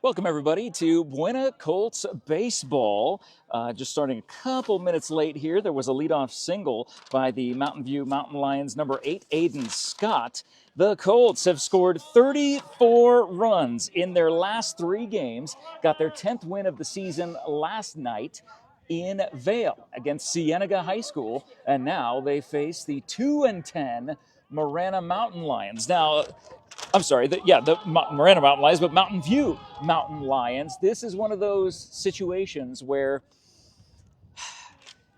Welcome, everybody, to Buena Colts Baseball. Just starting a couple minutes late here. There was a leadoff single by the Mountain View Mountain Lions, number 8, Aiden Scott. The Colts have scored 34 runs in their last 3 games, got their 10th win of the season last night in Vail against Cienega High School, and now they face the 2-10 Marana Mountain Lions. Now, I'm sorry, the Marana Mountain Lions, but Mountain View Mountain Lions. This is one of those situations where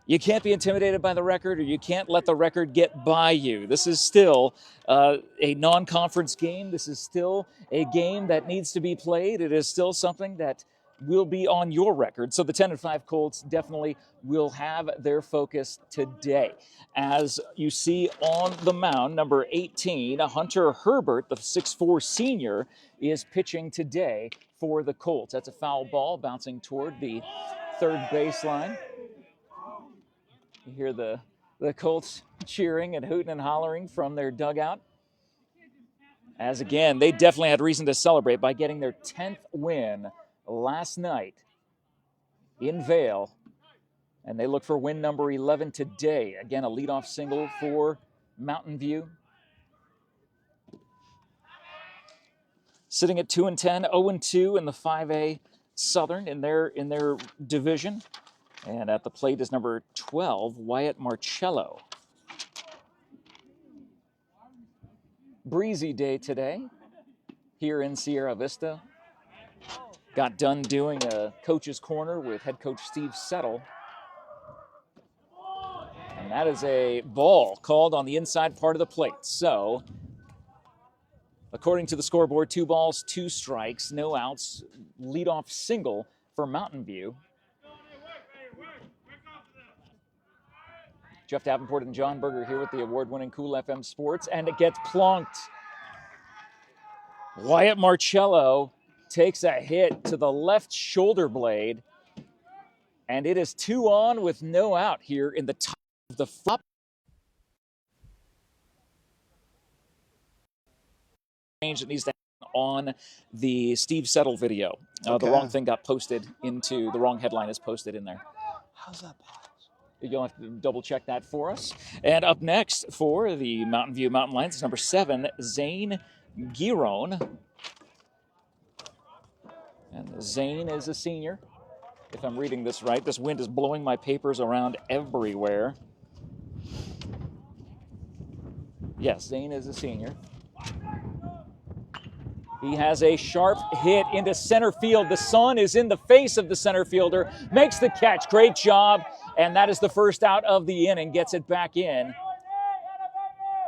you can't be intimidated by the record, or you can't let the record get by you. This is still a non-conference game. This is still a game that needs to be played. It is still something that will be on your record. So the 10-5 Colts definitely will have their focus today. As you see on the mound, number 18, Hunter Herbert, the 6'4 senior, is pitching today for the Colts. That's a foul ball bouncing toward the third baseline. You hear the Colts cheering and hooting and hollering from their dugout. As again, they definitely had reason to celebrate by getting their 10th win last night in Vail, and they look for win number 11 today. Again, a leadoff single for Mountain View. Sitting at 2-10, 0-2 in the 5A Southern in their division. And at the plate is number 12, Wyatt Marcello. Breezy day today here in Sierra Vista. Got done doing a coach's corner with head coach Steve Settle. And that is a ball called on the inside part of the plate. So, according to the scoreboard, 2 balls, 2 strikes, no outs, leadoff single for Mountain View. Jeff Davenport and John Berger here with the award-winning Cool FM Sports, and it gets plonked. Wyatt Marcello takes a hit to the left shoulder blade, and it is 2 on with no out here in the top of the flop. Change that needs to happen on the Steve Settle video. Okay. The wrong thing got posted into, the wrong headline is posted in there. How's that possible? You'll have to double check that for us. And up next for the Mountain View Mountain Lions is number 7, Zane Giron. And Zane is a senior, if I'm reading this right. This wind is blowing my papers around everywhere. Yes, Zane is a senior. He has a sharp hit into center field. The sun is in the face of the center fielder. Makes the catch. Great job. And that is the first out of the inning. Gets it back in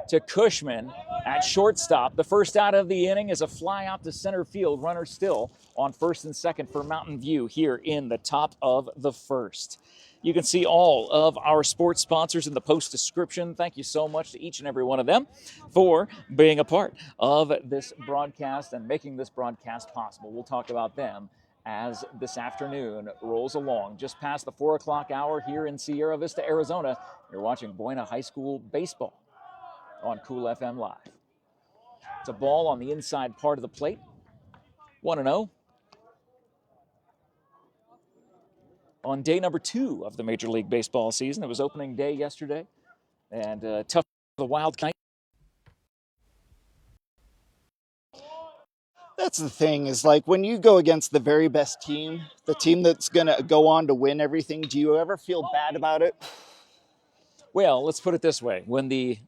to Cushman at shortstop. The first out of the inning is a fly out to center field. Runner still on first and second for Mountain View here in the top of the first. You can see all of our sports sponsors in the post description. Thank you so much to each and every one of them for being a part of this broadcast and making this broadcast possible. We'll talk about them as this afternoon rolls along. Just past the 4 o'clock hour here in Sierra Vista, Arizona. You're watching Buena High School Baseball on Cool FM Live. It's a ball on the inside part of the plate. 1-0. On day number 2 of the Major League Baseball season. It was opening day yesterday, and tough for the Wildcats. That's the thing, is like when you go against the very best team, the team that's going to go on to win everything, do you ever feel bad about it? Well, let's put it this way. When the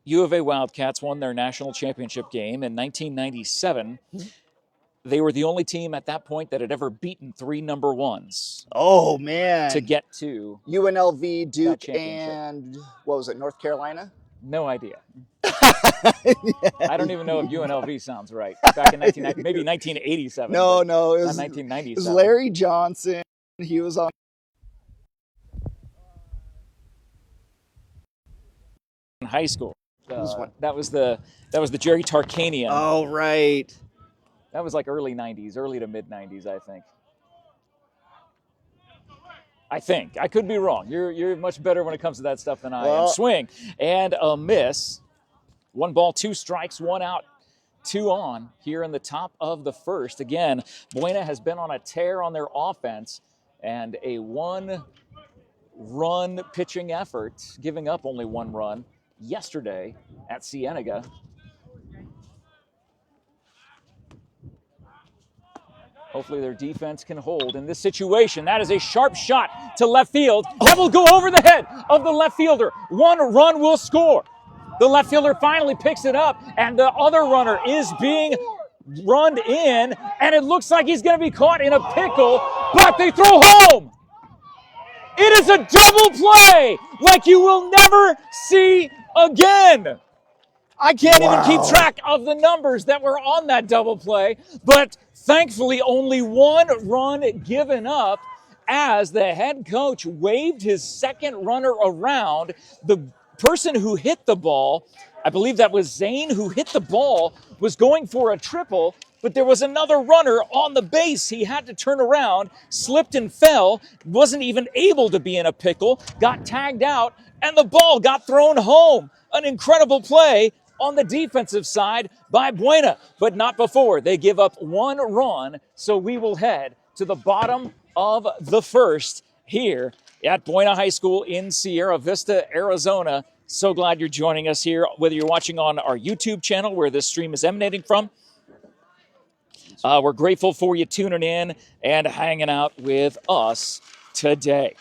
U of A Wildcats won their national championship game in 1997, they were the only team at that point that had ever beaten 3 number 1s. Oh, man. To get to UNLV, Duke, championship. And what was it, North Carolina? No idea. Yeah. I don't even know if UNLV sounds right. Back in maybe 1987. No, it was 1997. It was Larry Johnson. He was on high school. That was the Jerry Tarkanian. Oh, right. That was like early 90s, early to mid 90s, I think. I could be wrong. You're much better when it comes to that stuff than I am. Swing and a miss. 1 ball, 2 strikes, 1 out 2 on here in the top of the first. Again, BUENA has been on a tear on their offense, and a 1-run pitching effort, giving up only 1 run yesterday at Cienega. Hopefully their defense can hold in this situation. That is a sharp shot to left field. That will go over the head of the left fielder. 1 run will score. The left fielder finally picks it up, and the other runner is being run in, and it looks like he's going to be caught in a pickle, but they throw home. It is a double play like you will never see again. I can't even keep track of the numbers that were on that double play, but thankfully only 1 run given up as the head coach waved his second runner around. The person who hit the ball, I believe that was Zane who hit the ball, was going for a triple, but there was another runner on the base. He had to turn around, slipped and fell, wasn't even able to be in a pickle, got tagged out, and the ball got thrown home. An incredible play on the defensive side by BUENA, but not before they give up 1 run. So we will head to the bottom of the first here at BUENA High School in Sierra Vista, Arizona. So glad you're joining us here, whether you're watching on our YouTube channel where this stream is emanating from. We're grateful for you tuning in and hanging out with us today.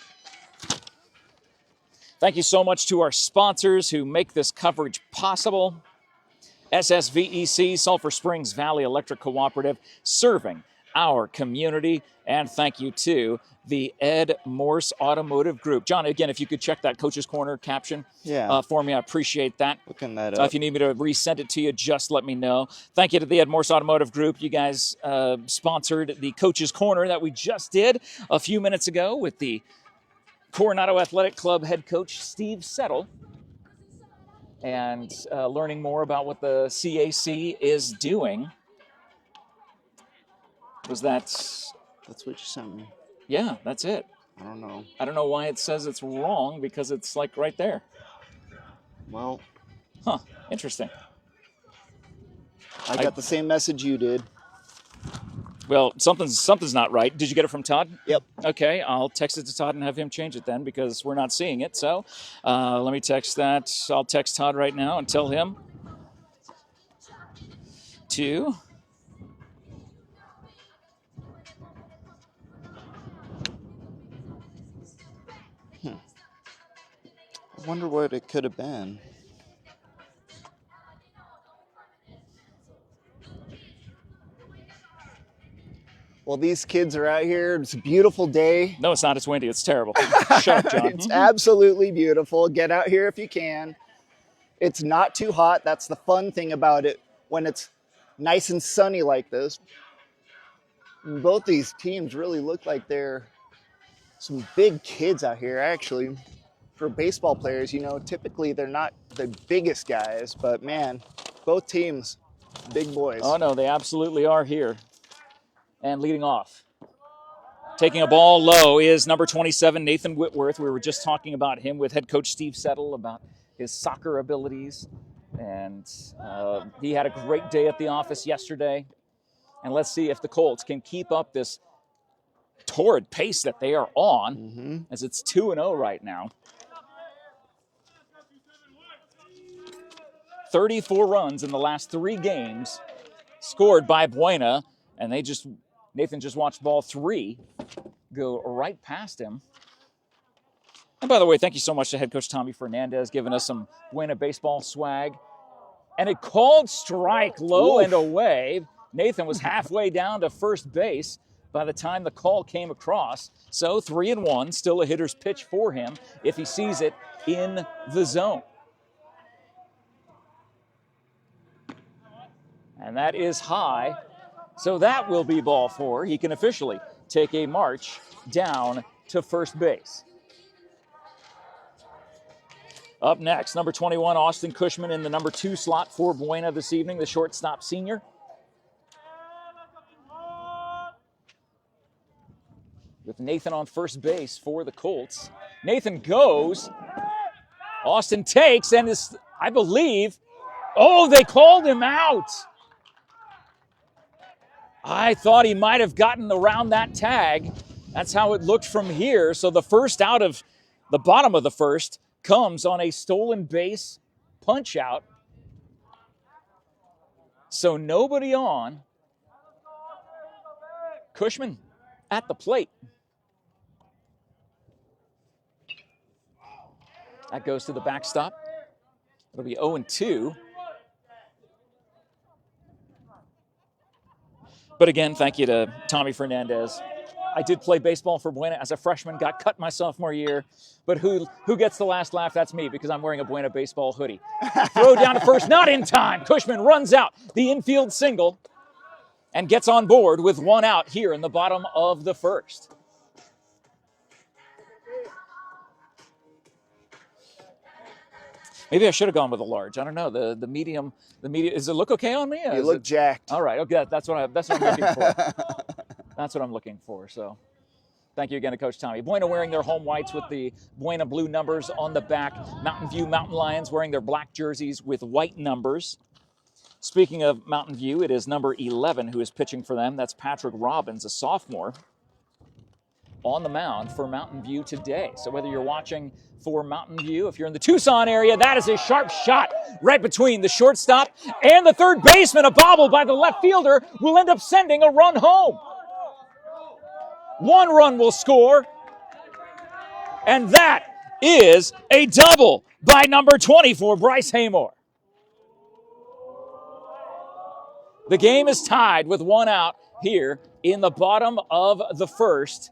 Thank you so much to our sponsors who make this coverage possible. SSVEC, Sulphur Springs Valley Electric Cooperative, serving our community. And thank you to the MORSE Automotive Group. John, again, if you could check that Coach's Corner caption for me, I appreciate that. Looking that up. If you need me to resend it to you, just let me know. Thank you to the MORSE Automotive Group. You guys sponsored the Coach's Corner that we just did a few minutes ago with the Coronado Athletic Club head coach, Steve Settle, and learning more about what the CAC is doing. That's what you sent me. Yeah, that's it. I don't know. I don't know why it says it's wrong, because it's like right there. Well. Huh, interesting. I got the same message you did. Well, something's not right. Did you get it from Todd? Yep. Okay, I'll text it to Todd and have him change it then, because we're not seeing it. So let me text that. I'll text Todd right now and tell him to... I wonder what it could have been. Well, these kids are out here. It's a beautiful day. No, it's not. It's windy. It's terrible. Shut up, John. It's absolutely beautiful. Get out here if you can. It's not too hot. That's the fun thing about it when it's nice and sunny like this. Both these teams really look like they're some big kids out here, actually. For baseball players, you know, typically they're not the biggest guys, but man, both teams, big boys. Oh no, they absolutely are here. And leading off, taking a ball low is number 27, Nathan Whitworth. We were just talking about him with head coach Steve Settle about his soccer abilities. And he had a great day at the office yesterday. And let's see if the Colts can keep up this torrid pace that they are on, as it's 2-0 right now. 34 runs in the last 3 games scored by BUENA, and Nathan just watched ball 3 go right past him. And by the way, thank you so much to head coach Tommy Fernandez giving us some BUENA baseball swag. And a called strike low and away. Nathan was halfway down to first base by the time the call came across. So 3-1, still a hitter's pitch for him if he sees it in the zone. And that is high. So that will be ball 4. He can officially take a march down to first base. Up next, number 21, Austin Cushman in the number 2 slot for BUENA this evening, the shortstop senior. With Nathan on first base for the Colts. Nathan goes. Austin takes and is, I believe, oh, they called him out. I thought he might have gotten around that tag. That's how it looked from here. So the first out of the bottom of the first comes on a stolen base punch out. So nobody on. Cushman at the plate. That goes to the backstop. It'll be 0-2. But again, thank you to Tommy Fernandez. I did play baseball for Buena as a freshman, got cut my sophomore year. But who gets the last laugh? That's me, because I'm wearing a Buena baseball hoodie. Throw down to first, not in time. Cushman runs out the infield single and gets on board with one out here in the bottom of the first. Maybe I should have gone with a large. I don't know. The medium. Does it look okay on me? You look jacked. All right. Okay. That's what I'm looking for. That's what I'm looking for. So, thank you again to Coach Tommy. Buena wearing their home whites with the Buena blue numbers on the back. Mountain View Mountain Lions wearing their black jerseys with white numbers. Speaking of Mountain View, it is number 11 who is pitching for them. That's Patrick Robbins, a sophomore, on the mound for Mountain View today. So whether you're watching for Mountain View, if you're in the Tucson area, that is a sharp shot right between the shortstop and the third baseman. A bobble by the left fielder will end up sending a run home. One run will score, and that is a double by number 24, Bryce Haymore. The game is tied with one out here in the bottom of the first,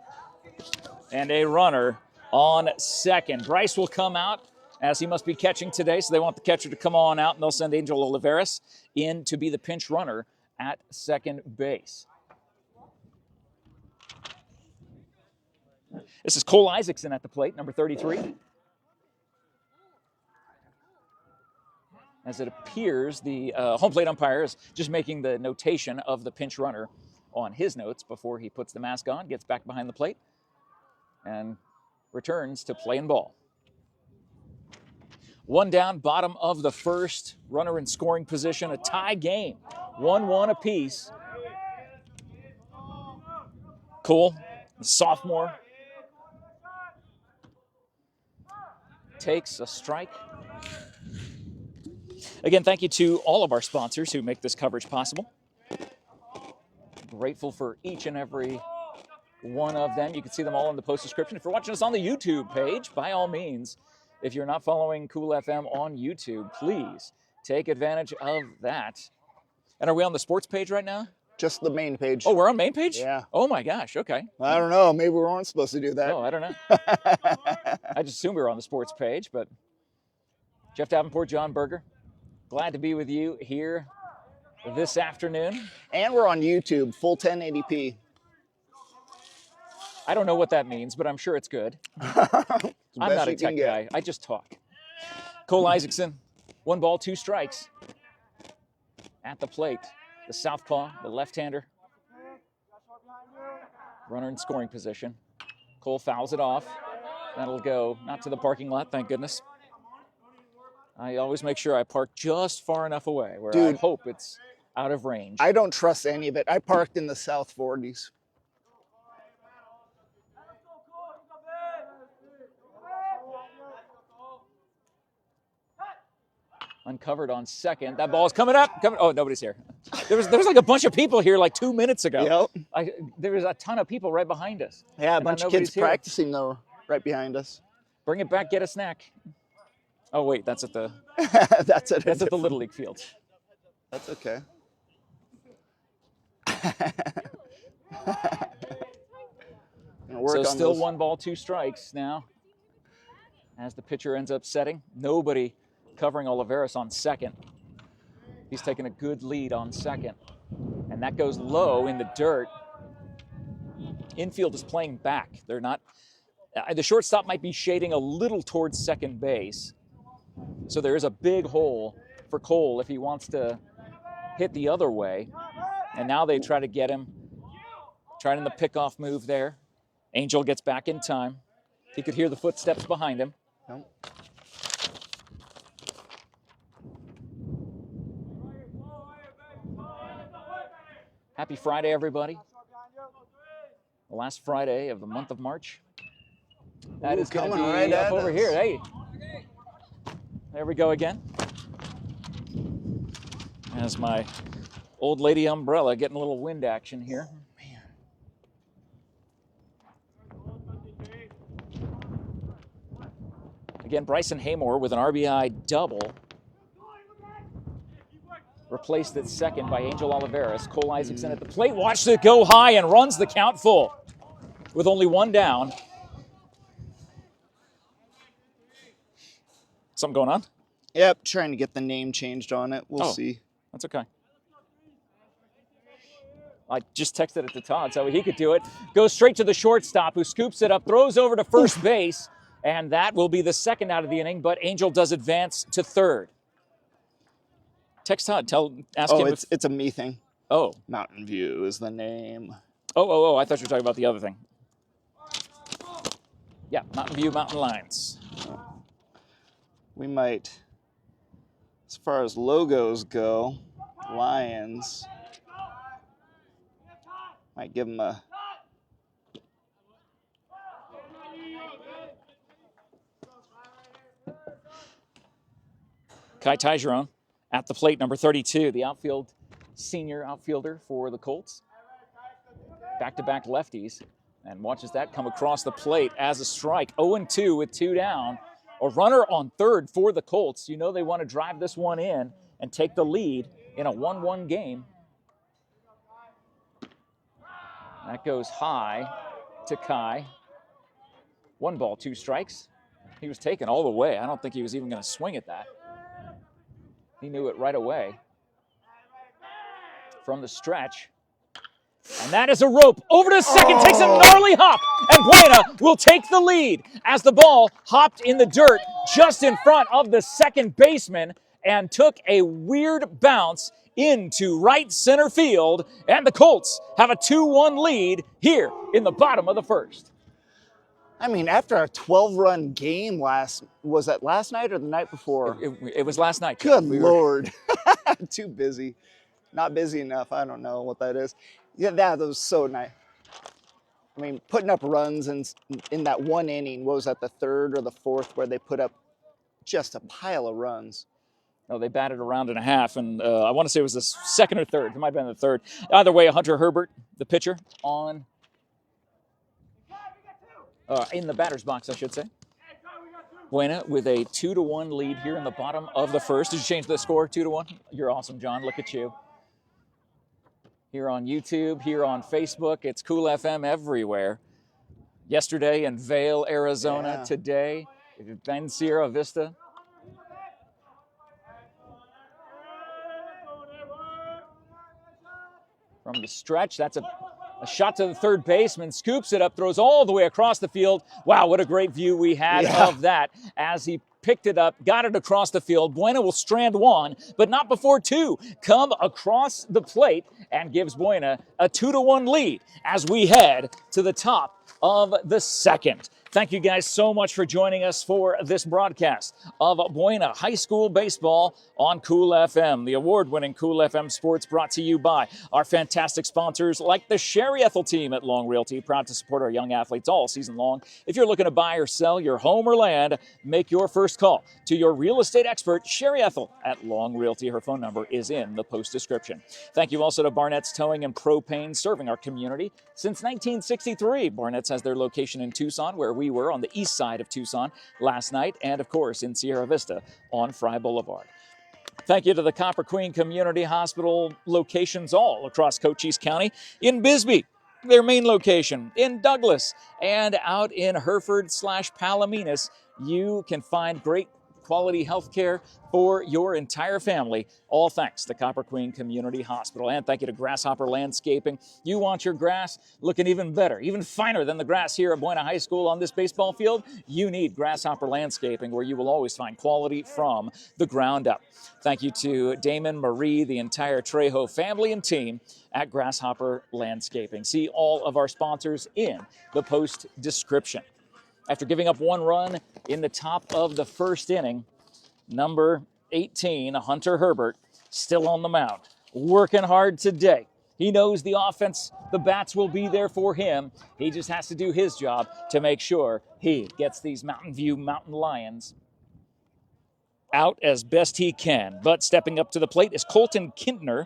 and a runner on second. Bryce will come out, as he must be catching today, so they want the catcher to come on out, and they'll send Angel Olivares in to be the pinch runner at second base. This is Cole Isaacson at the plate, number 33. As it appears, the home plate umpire is just making the notation of the pinch runner on his notes before he puts the mask on, gets back behind the plate, and returns to playing ball. One down, bottom of the first, runner in scoring position, a tie game, 1-1 apiece. Cole, the sophomore, takes a strike. Again, thank you to all of our sponsors who make this coverage possible. Grateful for each and every one of them. You can see them all in the post description. If you're watching us on the YouTube page, by all means, if you're not following Cool FM on YouTube, please take advantage of that. And are we on the sports page right now? Just the main page. Oh, we're on main page? Yeah. Oh my gosh, okay. I don't know. Maybe we weren't supposed to do that. Oh, I don't know. I just assumed we were on the sports page, but Jeff Davenport, John Berger, glad to be with you here this afternoon. And we're on YouTube, full 1080p. I don't know what that means, but I'm sure it's good. I'm not a tech guy. I just talk. Cole Isaacson, 1 ball, 2 strikes at the plate. The southpaw, the left-hander. Runner in scoring position. Cole fouls it off. That'll go not to the parking lot, thank goodness. I always make sure I park just far enough away where I hope it's out of range. I don't trust any of it. I parked in the South 40s. Uncovered on second. That ball's coming up. Oh, nobody's here. There was like a bunch of people here like 2 minutes ago. Yep. There was a ton of people right behind us. Yeah, a bunch of kids practicing though, right behind us. Bring it back, get a snack. Oh wait, that's at the that's at the Little League field. That's okay. So still 1 ball, 2 strikes now. As the pitcher ends up setting, nobody covering Olivares on second. He's taking a good lead on second. And that goes low in the dirt. Infield is playing back. They're not, the shortstop might be shading a little towards second base. So there is a big hole for Cole if he wants to hit the other way. And now they try to get him, trying the pickoff move there. Angel gets back in time. He could hear the footsteps behind him. Nope. Happy Friday, everybody. The last Friday of the month of March. That is going to be right up over here. Hey, there we go again. As my old lady umbrella getting a little wind action here. Man. Again, Bryson Haymore with an RBI double. Replaced at second by Angel Oliveras. Cole Isaacson at the plate. Watched it go high and runs the count full with only one down. Something going on? Yep, trying to get the name changed on it. We'll see. That's okay. I just texted it to Todd so he could do it. Goes straight to the shortstop who scoops it up, throws over to first base, and that will be the second out of the inning, but Angel does advance to third. Text Todd, ask him if... it's a me thing. Oh. Mountain View is the name. Oh, I thought you were talking about the other thing. Yeah, Mountain View Mountain Lions. We might, as far as logos go, Lions, might give them a... Kai Tigeron at the plate, number 32, the senior outfielder for the Colts. Back-to-back lefties, and watches that come across the plate as a strike. 0-2 with two down. A runner on third for the Colts. You know they want to drive this one in and take the lead in a 1-1 game. That goes high to Kai. 1 ball, 2 strikes. He was taken all the way. I don't think he was even going to swing at that. He knew it right away from the stretch. And that is a rope over to second, takes a gnarly hop, and BUENA will take the lead as the ball hopped in the dirt just in front of the second baseman and took a weird bounce into right center field, and the Colts have a 2-1 lead here in the bottom of the first. I mean, after a 12-run game was that last night or the night before? It was last night. Good Lord. Too busy. Not busy enough. I don't know what that is. Yeah, that was so nice. I mean, putting up runs in that one inning, what was that, the third or the fourth, where they put up just a pile of runs? No, they batted a round and a half, and I want to say it was the second or third. It might have been the third. Either way, Hunter Herbert, the pitcher, on in the batter's box, I should say. BUENA with a 2-1 lead here in the bottom of the first. Did you change the score, 2-1? You're awesome, John. Look at you. Here on YouTube, here on Facebook. It's Cool FM everywhere. Yesterday in Vail, Arizona. Today in Sierra Vista. From the stretch, that's a shot to the third baseman, scoops it up, throws all the way across the field. Wow, what a great view we had of that as he picked it up, got it across the field. BUENA will strand one, but not before two come across the plate and gives BUENA a 2-1 lead as we head to the top of the second. Thank you guys so much for joining us for this broadcast of BUENA High School Baseball on Cool FM. The award-winning Cool FM Sports brought to you by our fantastic sponsors like the Sherry Ethel team at Long Realty, proud to support our young athletes all season long. If you're looking to buy or sell your home or land, make your first call to your real estate expert, Sherry Ethel at Long Realty. Her phone number is in the post description. Thank you also to BARNETT'S Towing and Propane, serving our community since 1963. BARNETT'S has their location in Tucson, where we were on the east side of Tucson last night, and of course in Sierra Vista on Fry Boulevard. Thank you to the Copper Queen Community Hospital locations all across Cochise County, in Bisbee, their main location, in Douglas, and out in Hereford/Palominas. You can find great quality health care for your entire family, all thanks to Copper Queen Community Hospital. And thank you to Grasshopper Landscaping. You want your grass looking even better, even finer than the grass here at BUENA High School on this baseball field? You need Grasshopper Landscaping, where you will always find quality from the ground up. Thank you to Damon, Marie, the entire Trejo family and team at Grasshopper Landscaping. See all of our sponsors in the post description. After giving up one run in the top of the first inning, number 18, Hunter Herbert, still on the mound, working hard today. He knows the offense, the bats will be there for him. He just has to do his job to make sure he gets these Mountain View Mountain Lions out as best he can. But stepping up to the plate is Colton Kintner,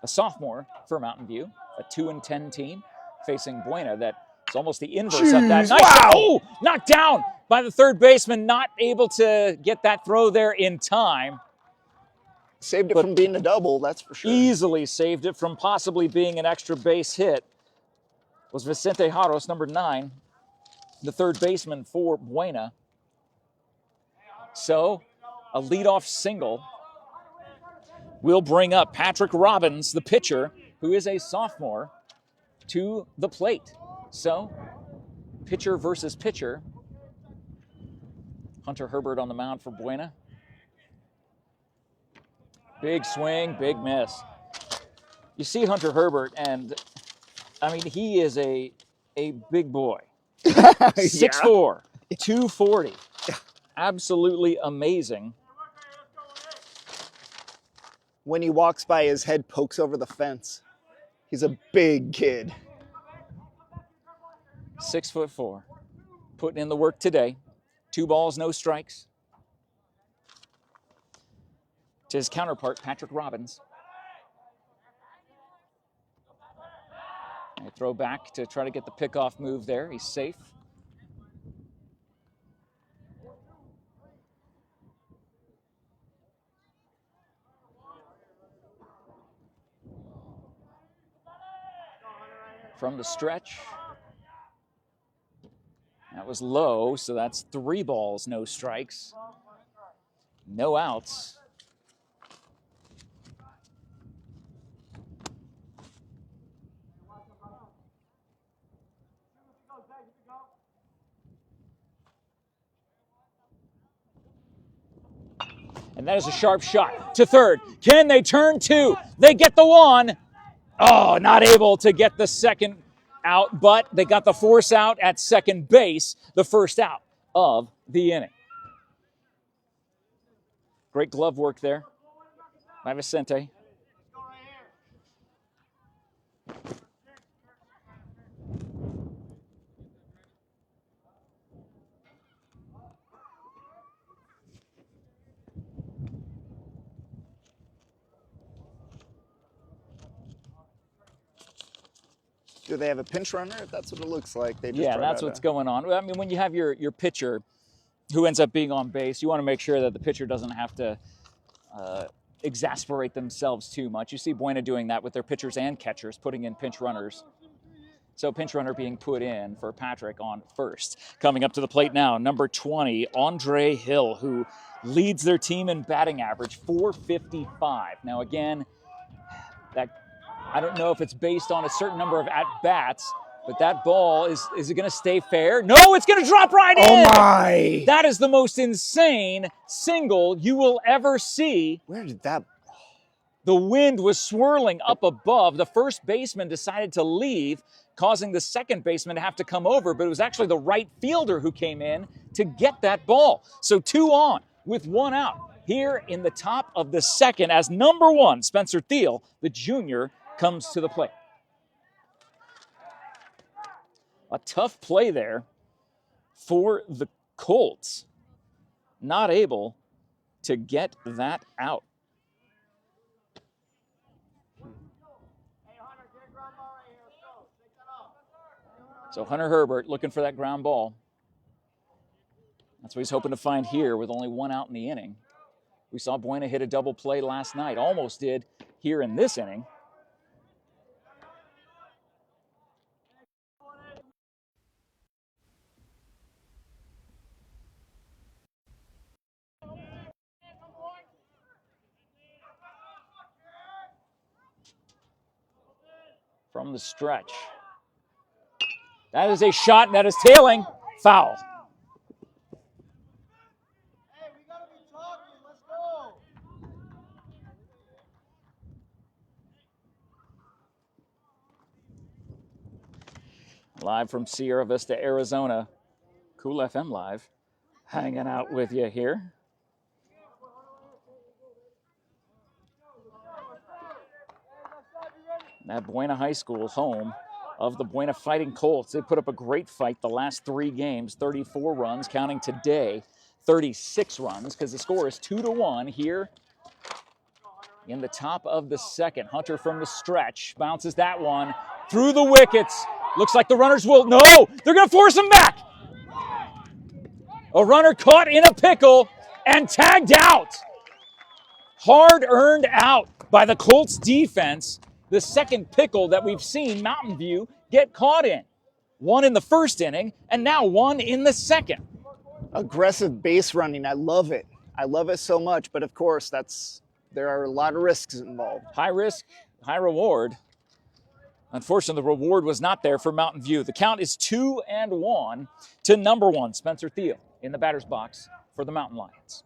a sophomore for Mountain View, a 2-10 team, facing Buena. That is almost the inverse of that. Nice. Wow. Oh, knocked down by the third baseman, not able to get that throw there in time. Saved it from being a double, that's for sure. Easily saved it from possibly being an extra base hit. Was Vicente Jaros, number 9, the third baseman for Buena. So, a leadoff single will bring up Patrick Robbins, the pitcher, who is a sophomore, to the plate. So, pitcher versus pitcher. Hunter Herbert on the mound for Buena. Big swing, big miss. You see Hunter Herbert, and I mean, he is a big boy. 6'4", 240. Absolutely amazing. When he walks by, his head pokes over the fence. He's a big kid. 6'4", putting in the work today. 2 balls, no strikes. To his counterpart, Patrick Robbins. A throw back to try to get the pickoff move there. He's safe. From the stretch. That was low, so that's 3 balls, no strikes. No outs. And that is a sharp shot to third. Can they turn 2? They get the 1. Oh, not able to get the second out, but they got the force out at second base, the first out of the inning. Great glove work there by Vicente. Do they have a pinch runner? If that's what it looks like. They just Yeah, that's what's going on. I mean, when you have your pitcher who ends up being on base, you want to make sure that the pitcher doesn't have to exasperate themselves too much. You see Buena doing that with their pitchers and catchers, putting in pinch runners. So pinch runner being put in for Patrick on first. Coming up to the plate now, number 20, Andre Hill, who leads their team in batting average, .455. Now again, that I don't know if it's based on a certain number of at-bats, but that ball, is it going to stay fair? No, it's going to drop right in! Oh my! That is the most insane single you will ever see. Where did that... The wind was swirling up above. The first baseman decided to leave, causing the second baseman to have to come over, but it was actually the right fielder who came in to get that ball. So 2 on with 1 out here in the top of the second as number 1, Spencer Thiel, the junior, comes to the plate. A tough play there for the Colts. Not able to get that out. So Hunter Herbert looking for that ground ball. That's what he's hoping to find here with only 1 out in the inning. We saw Buena hit a double play last night. Almost did here in this inning. From the stretch. That is a shot that is tailing. Foul. Live from Sierra Vista, Arizona. Cool FM Live. Hanging out with you here. at Buena High School, home of the Buena Fighting Colts. They put up a great fight the last 3 games, 34 runs, counting today 36 runs, because the score is 2-1 here in the top of the second. Hunter from the stretch bounces that one through the wickets. Looks like the runners will, no, they're going to force him back. A runner caught in a pickle and tagged out. Hard-earned out by the Colts defense. The second pickle that we've seen Mountain View get caught in. One in the first inning, and now one in the second. Aggressive base running, I love it. I love it so much, but of course, there are a lot of risks involved. High risk, high reward. Unfortunately, the reward was not there for Mountain View. The count is 2-1 to number 1, Spencer Thiel, in the batter's box for the Mountain Lions.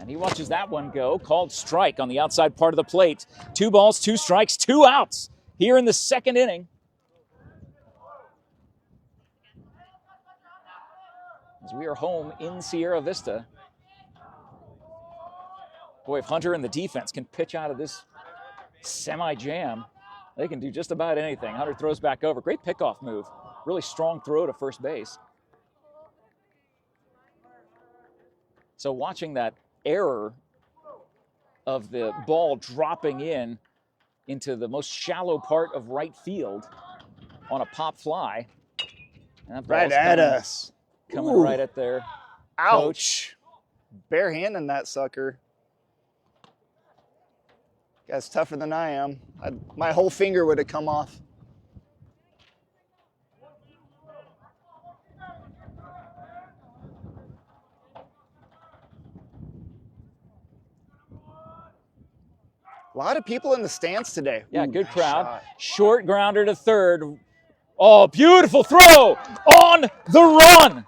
And he watches that one go, called strike on the outside part of the plate. 2 balls, 2 strikes, 2 outs here in the second inning. As we are home in Sierra Vista. Boy, if Hunter and the defense can pitch out of this semi-jam, they can do just about anything. Hunter throws back over. Great pickoff move. Really strong throw to first base. So watching that error of the ball dropping into the most shallow part of right field on a pop fly. And that Right at us. Coming Ooh. right at their Ouch. Barehanding that sucker. Guy's tougher than I am. My whole finger would have come off. A lot of people in the stands today. Yeah, Ooh, good nice crowd. shot. Short grounder to third. Oh, beautiful throw on the run.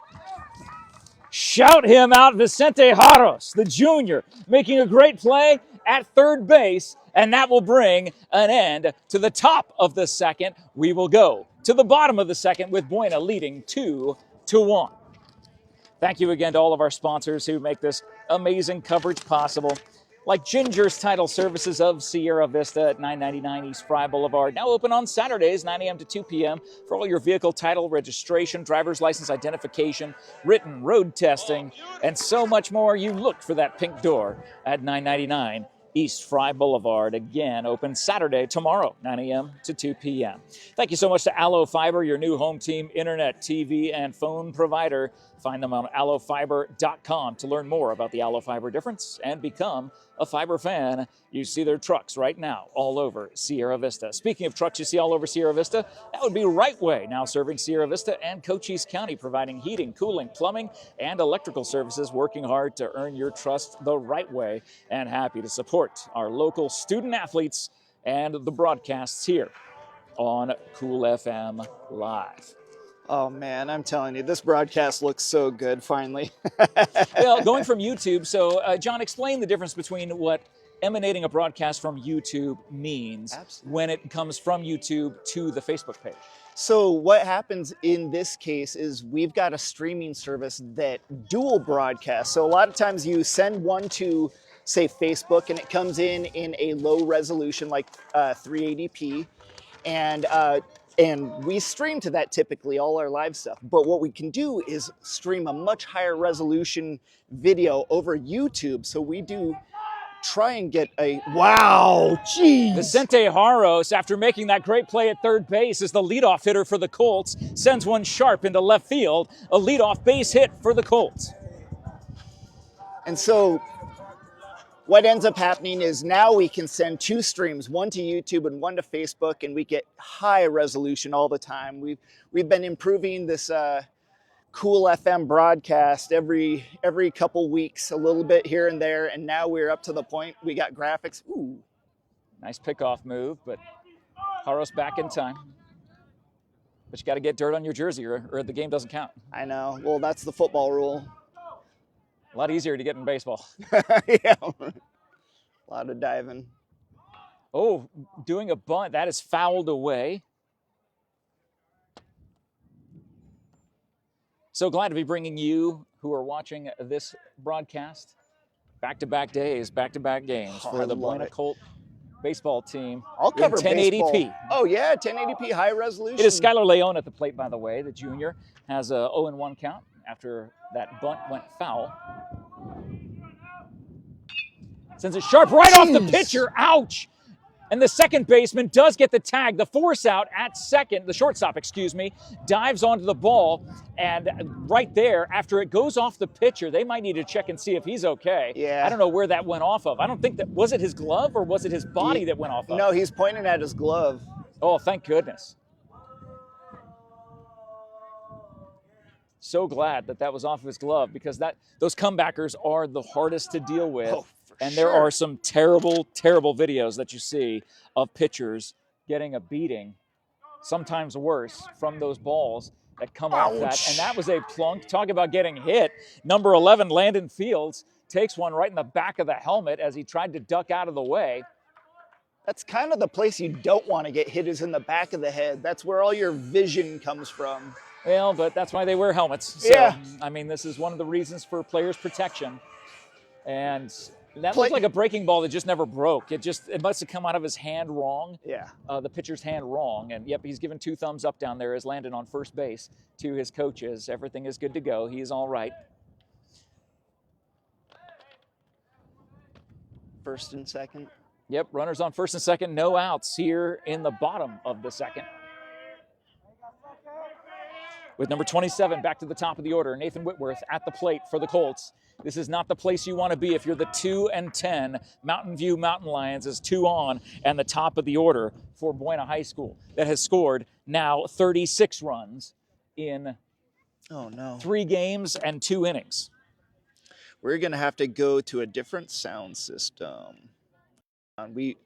Shout him out, Vicente Jaros, the junior, making a great play at third base, and that will bring an end to the top of the second. We will go to the bottom of the second with Buena leading 2-1. Thank you again to all of our sponsors who make this amazing coverage possible, like Ginger's Title Services of Sierra Vista at 999 East Fry Boulevard. Now open on Saturdays, 9 a.m. to 2 p.m. for all your vehicle title registration, driver's license identification, written road testing, and so much more. You look for that pink door at 999 East Fry Boulevard. Again, open Saturday, tomorrow, 9 a.m. to 2 p.m. Thank you so much to Allo Fiber, your new home team internet, TV, and phone provider. Find them on allofiber.com to learn more about the Allo Fiber difference and become a fiber fan. You see their trucks right now all over Sierra Vista. Speaking of trucks you see all over Sierra Vista, that would be Right Way, now serving Sierra Vista and Cochise County, providing heating, cooling, plumbing, and electrical services, working hard to earn your trust the right way, and happy to support our local student athletes and the broadcasts here on Cool FM Live. Oh, man, I'm telling you, this broadcast looks so good, finally. Well, going from YouTube, so John, explain the difference between what emanating a broadcast from YouTube means when it comes from YouTube to the Facebook page. So what happens in this case is we've got a streaming service that dual broadcasts. So a lot of times you send one to, say, Facebook, and it comes in a low resolution, like 380p, and we stream to that typically, all our live stuff. But what we can do is stream a much higher resolution video over YouTube. So we do try and get wow, geez. Vicente Jaros, after making that great play at third base, is the leadoff hitter for the Colts, sends one sharp into left field, a leadoff base hit for the Colts. And so what ends up happening is now we can send 2 streams, one to YouTube and one to Facebook, and we get high resolution all the time. We've been improving this Cool FM broadcast every couple weeks, a little bit here and there, and now we're up to the point we got graphics. Ooh, nice pickoff move, but Jaros back in time. But you got to get dirt on your jersey, or the game doesn't count. I know. Well, that's the football rule. A lot easier to get in baseball. Yeah. A lot of diving. Oh, doing a bunt. That is fouled away. So glad to be bringing you, who are watching this broadcast, Back-to-back days, back-to-back games for the Buena Colt baseball team. I'll cover in 1080p. baseball. Oh yeah, 1080p high resolution. It is Skylar Leone at the plate, by the way. The junior has a 0-1 count after that bunt went foul. Sends it sharp right off the pitcher. Ouch! And the second baseman does get the tag. The force out at second, the shortstop, excuse me, dives onto the ball. And right there, after it goes off the pitcher, they might need to check and see if he's okay. Yeah. I don't know where that went off of. I don't think that, was it his glove or was it his body that went off of? No, he's pointing at his glove. Oh, thank goodness. So glad that that was off of his glove, because those comebackers are the hardest to deal with. Oh, and there are some terrible, terrible videos that you see of pitchers getting a beating, sometimes worse, from those balls that come off that. And that was a plunk. Talk about getting hit. Number 11, Landon Fields, takes one right in the back of the helmet as he tried to duck out of the way. That's kind of the place you don't want to get hit, is in the back of the head. That's where all your vision comes from. Well, but that's why they wear helmets. So, yeah. I mean, this is one of the reasons for players' protection. And that looked like a breaking ball that just never broke. It must have come out of his hand wrong. Yeah. The pitcher's hand wrong. And yep, he's given 2 thumbs up down there as Landon on first base to his coaches. Everything is good to go. He's all right. First and second. Yep, runners on first and second, no outs here in the bottom of the second. With number 27 back to the top of the order, Nathan Whitworth at the plate for the Colts. This is not the place you want to be if you're the 2-10 Mountain View Mountain Lions, is 2 on and the top of the order for Buena High School, that has scored now 36 runs in 3 games and 2 innings. We're going to have to go to a different sound system. We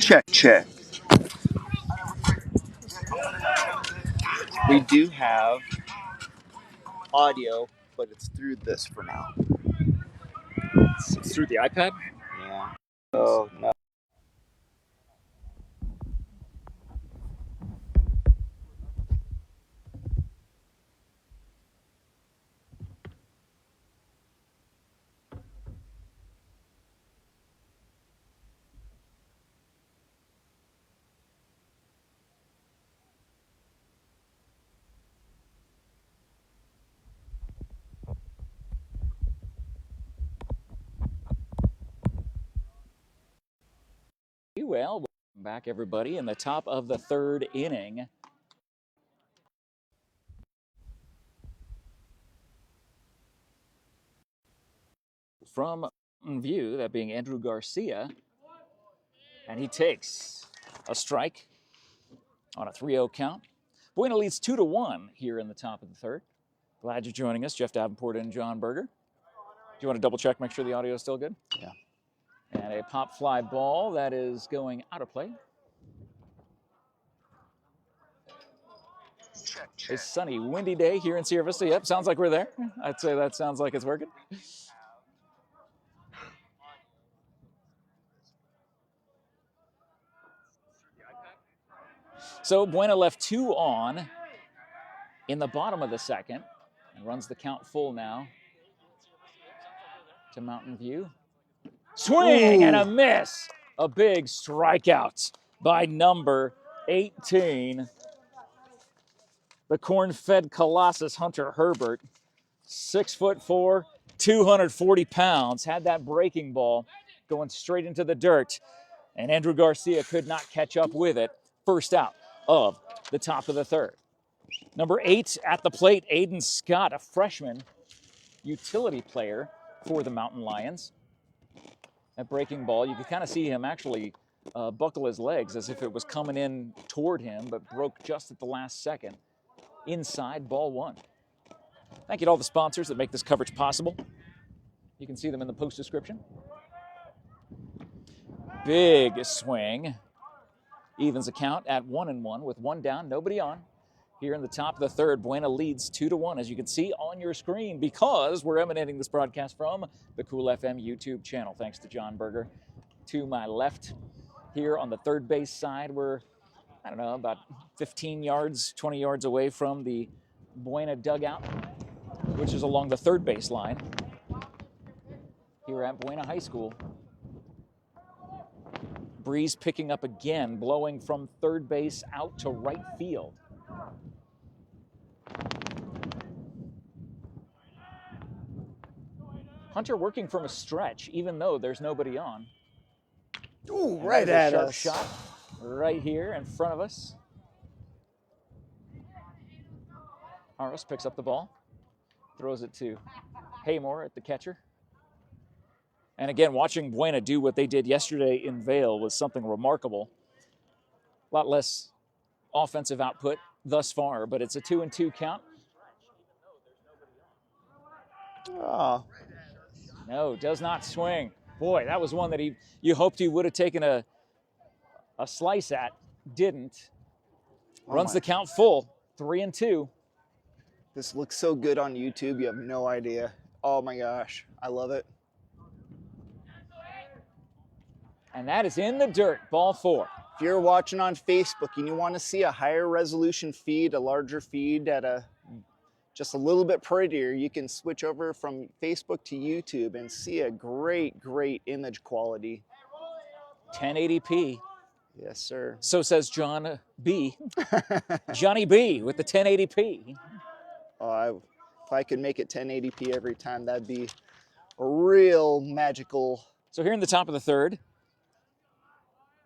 Check, check. We do have audio, but it's through this for now. It's through the iPad? Yeah. Oh, no. Well, welcome back, everybody, in the top of the third inning. From view, that being Andrew Garcia, and he takes a strike on a 3-0 count. Buena leads 2-1 here in the top of the third. Glad you're joining us, Jeff Davenport and John Berger. Do you want to double check, make sure the audio is still good? Yeah. And a pop fly ball that is going out of play. A sunny, windy day here in Sierra Vista. Yep, sounds like we're there. I'd say that sounds like it's working. So Buena left 2 on in the bottom of the second and runs the count full now to Mountain View. Swing and a miss. A big strikeout by number 18. The corn-fed colossus Hunter Herbert, 6'4", 240 pounds, had that breaking ball going straight into the dirt, and Andrew Garcia could not catch up with it. First out of the top of the third. Number 8 at the plate, Aiden Scott, a freshman utility player for the Mountain Lions. That breaking ball, you could kind of see him actually buckle his legs as if it was coming in toward him, but broke just at the last second. Inside, ball 1. Thank you to all the sponsors that make this coverage possible. You can see them in the post description. Big swing. Evens account at 1-1 with 1 down, nobody on. Here in the top of the third, Buena leads 2-1, as you can see on your screen, because we're emanating this broadcast from the Cool FM YouTube channel. Thanks to John Berger. To my left, here on the third base side, we're, I don't know, about 15 yards, 20 yards away from the Buena dugout, which is along the third base line here at Buena High School. Breeze picking up again, blowing from third base out to right field. Hunter working from a stretch, even though there's nobody on. Ooh, right at us. Sharp shot right here in front of us. Harris picks up the ball, throws it to Haymore at the catcher. And again, watching Buena do what they did yesterday in Vail was something remarkable. A lot less offensive output thus far, but it's a 2-2 count. Oh. No, does not swing. Boy, that was one that you hoped he would have taken a slice at. Didn't. Runs the count full, 3-2. This looks so good on YouTube, you have no idea. Oh my gosh, I love it. And that is in the dirt, ball 4. If you're watching on Facebook and you want to see a higher resolution feed, a larger feed at just a little bit prettier, you can switch over from Facebook to YouTube and see a great, great image quality. 1080p. Yes, sir. So says John B. Johnny B with the 1080p. If I could make it 1080p every time, that'd be a real magical. So here in the top of the third,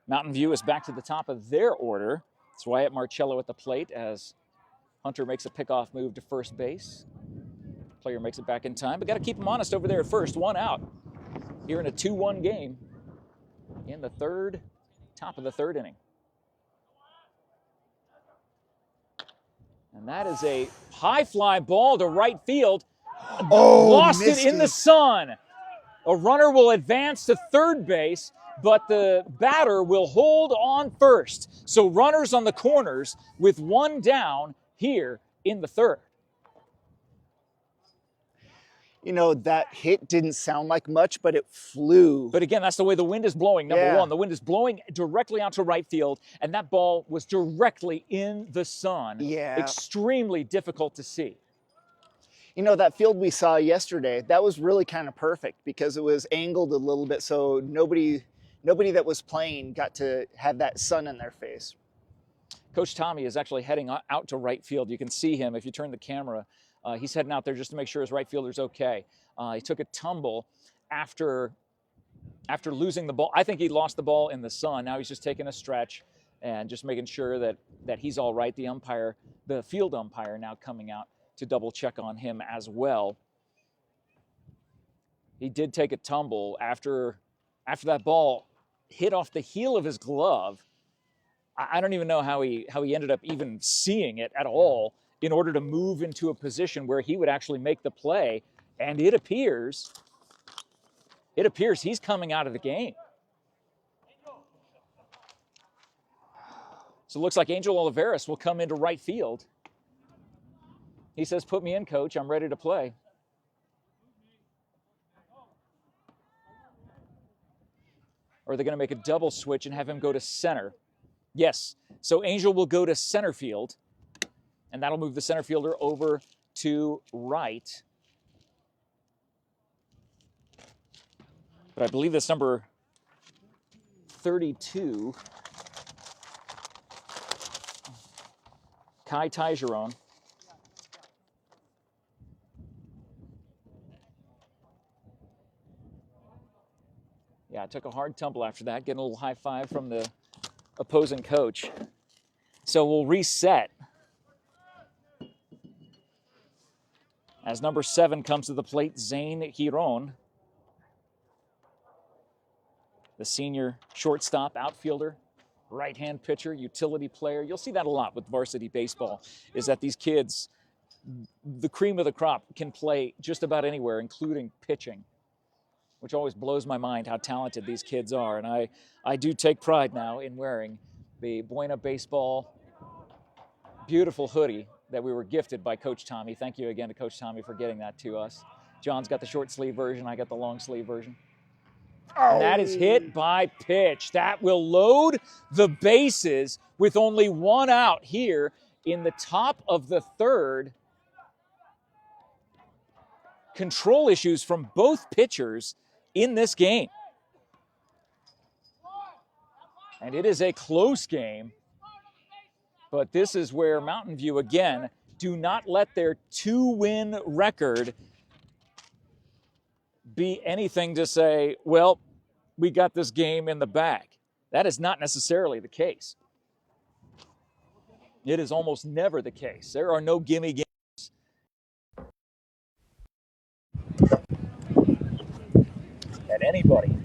Mountain View is back to the top of their order. It's Wyatt Marcello at the plate as Hunter makes a pickoff move to first base. Player makes it back in time, but got to keep him honest over there at first. 1 out here in a 2-1 game in the third, top of the third inning. And that is a high fly ball to right field. Oh, lost it in the sun. A runner will advance to third base, but the batter will hold on first. So runners on the corners with one down here in the third. You know, that hit didn't sound like much, but it flew. But again, that's the way the wind is blowing, number one. The wind is blowing directly out to right field, and that ball was directly in the sun. Yeah. Extremely difficult to see. You know, that field we saw yesterday, that was really kind of perfect because it was angled a little bit, so nobody that was playing got to have that sun in their face. Coach Tommy is actually heading out to right field. You can see him if you turn the camera. He's heading out there just to make sure his right fielder's okay. He took a tumble after losing the ball. I think he lost the ball in the sun. Now he's just taking a stretch and just making sure that he's all right. The field umpire now coming out to double check on him as well. He did take a tumble after that ball hit off the heel of his glove. I don't even know how he ended up even seeing it at all in order to move into a position where he would actually make the play. And it appears he's coming out of the game. So it looks like Angel Olivares will come into right field. He says, "Put me in, coach. I'm ready to play." Or are they going to make a double switch and have him go to center? Yes. So Angel will go to center field, and that'll move the center fielder over to right. But I believe that's number 32, Kai Tigeron. Yeah, I took a hard tumble after that, getting a little high five from the opposing coach. So we'll reset as number 7 comes to the plate, Zane Giron, the senior shortstop, outfielder, right-hand pitcher, utility player. You'll see that a lot with varsity baseball, is that these kids, the cream of the crop, can play just about anywhere, including pitching, which always blows my mind how talented these kids are. And I do take pride now in wearing the BUENA baseball beautiful hoodie that we were gifted by Coach Tommy. Thank you again to Coach Tommy for getting that to us. John's got the short sleeve version. I got the long sleeve version. And that is hit by pitch. That will load the bases with only one out here in the top of the third. Control issues from both pitchers in this game. And it is a close game. But this is where Mountain View, again, do not let their 2-win record be anything to say, well, we got this game in the bag. That is not necessarily the case. It is almost never the case. There are no gimme games. That anybody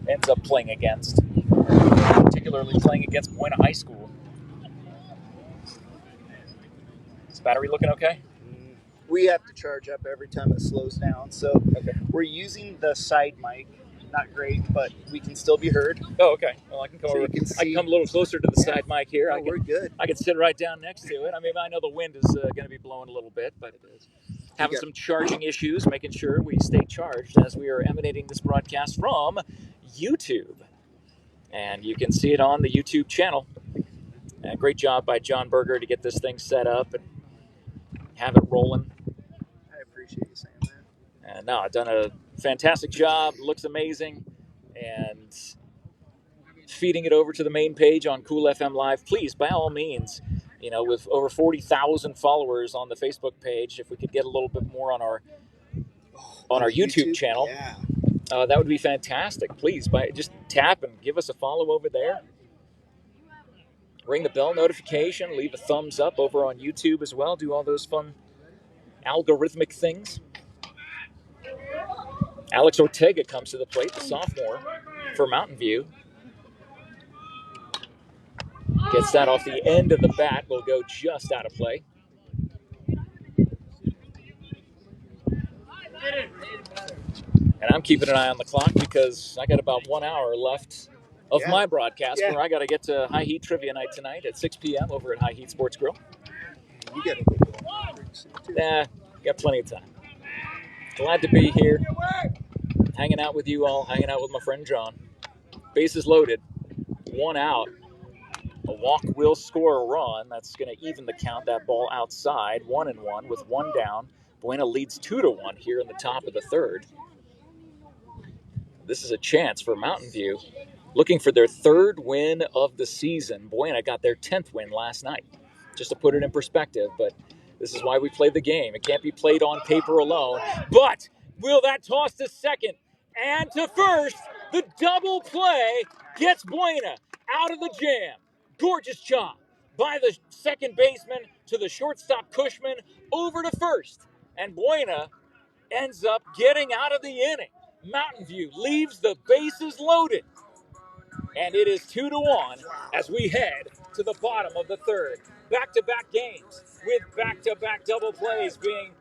ends up playing against, particularly playing against BUENA High School. Is the battery looking okay? We have to charge up every time it slows down, so we're using the side mic. Not great, but we can still be heard. Oh, okay. Well, I can come over. I can come a little closer to the side mic here. Oh, we're good. I can sit right down next to it. I mean, I know the wind is going to be blowing a little bit, but having some charging issues, making sure we stay charged as we are emanating this broadcast from YouTube. And you can see it on the YouTube channel. Great job by John Berger to get this thing set up and have it rolling. I appreciate you saying that. And no, I've done a fantastic job. Looks amazing. And feeding it over to the main page on Cool FM Live. Please, by all means, you know, with over 40,000 followers on the Facebook page, if we could get a little bit more on our YouTube channel, that would be fantastic. Please, just tap and give us a follow over there. Ring the bell notification. Leave a thumbs up over on YouTube as well. Do all those fun algorithmic things. Alex Ortega comes to the plate, the sophomore for Mountain View. Gets that off the end of the bat. Will go just out of play. And I'm keeping an eye on the clock because I got about 1 hour left of my broadcast where I got to get to High Heat Trivia Night tonight at 6 p.m. over at High Heat Sports Grill. You get a Nah, got plenty of time. Glad to be here, hanging out with you all, hanging out with my friend John. Bases loaded, 1 out. A walk will score a run. That's going to even the count. That ball outside, 1-1 with 1 down. BUENA leads 2-1 here in the top of the third. This is a chance for Mountain View, looking for their 3rd win of the season. BUENA got their 10th win last night, just to put it in perspective. But this is why we play the game. It can't be played on paper alone. But will that toss to second and to first? The double play gets BUENA out of the jam. Gorgeous job by the second baseman to the shortstop Cushman over to first. And BUENA ends up getting out of the inning. Mountain View leaves the bases loaded. And it is 2-1 as we head to the bottom of the third. Back-to-back games with back-to-back double plays being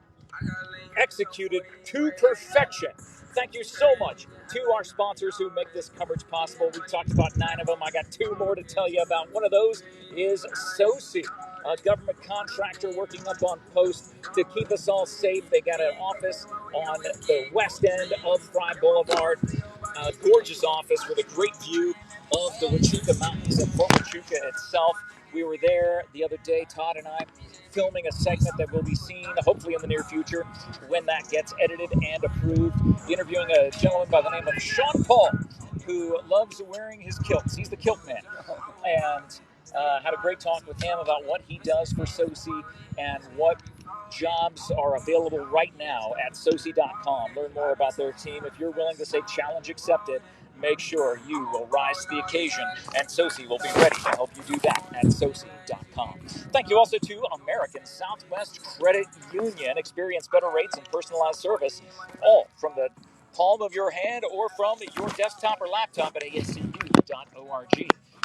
executed to perfection. Thank you so much to our sponsors who make this coverage possible. We talked about 9 of them. I got 2 more to tell you about. One of those is SOCI, a government contractor working up on post to keep us all safe. They got an office on the west end of Fry Boulevard. A gorgeous office with a great view of the Huachuca Mountains and Fort Huachuca itself. We were there the other day, Todd and I, filming a segment that will be seen hopefully in the near future when that gets edited and approved. Interviewing a gentleman by the name of Sean Paul, who loves wearing his kilts. He's the kilt man. And had a great talk with him about what he does for SOCI and what jobs are available right now at SOCI.com. Learn more about their team. If you're willing to say challenge accepted, make sure you will rise to the occasion, and SOCI will be ready to help you do that at SOCI.com. Thank you also to American Southwest Credit Union. Experience better rates and personalized service, all from the palm of your hand or from your desktop or laptop at ASCU.org.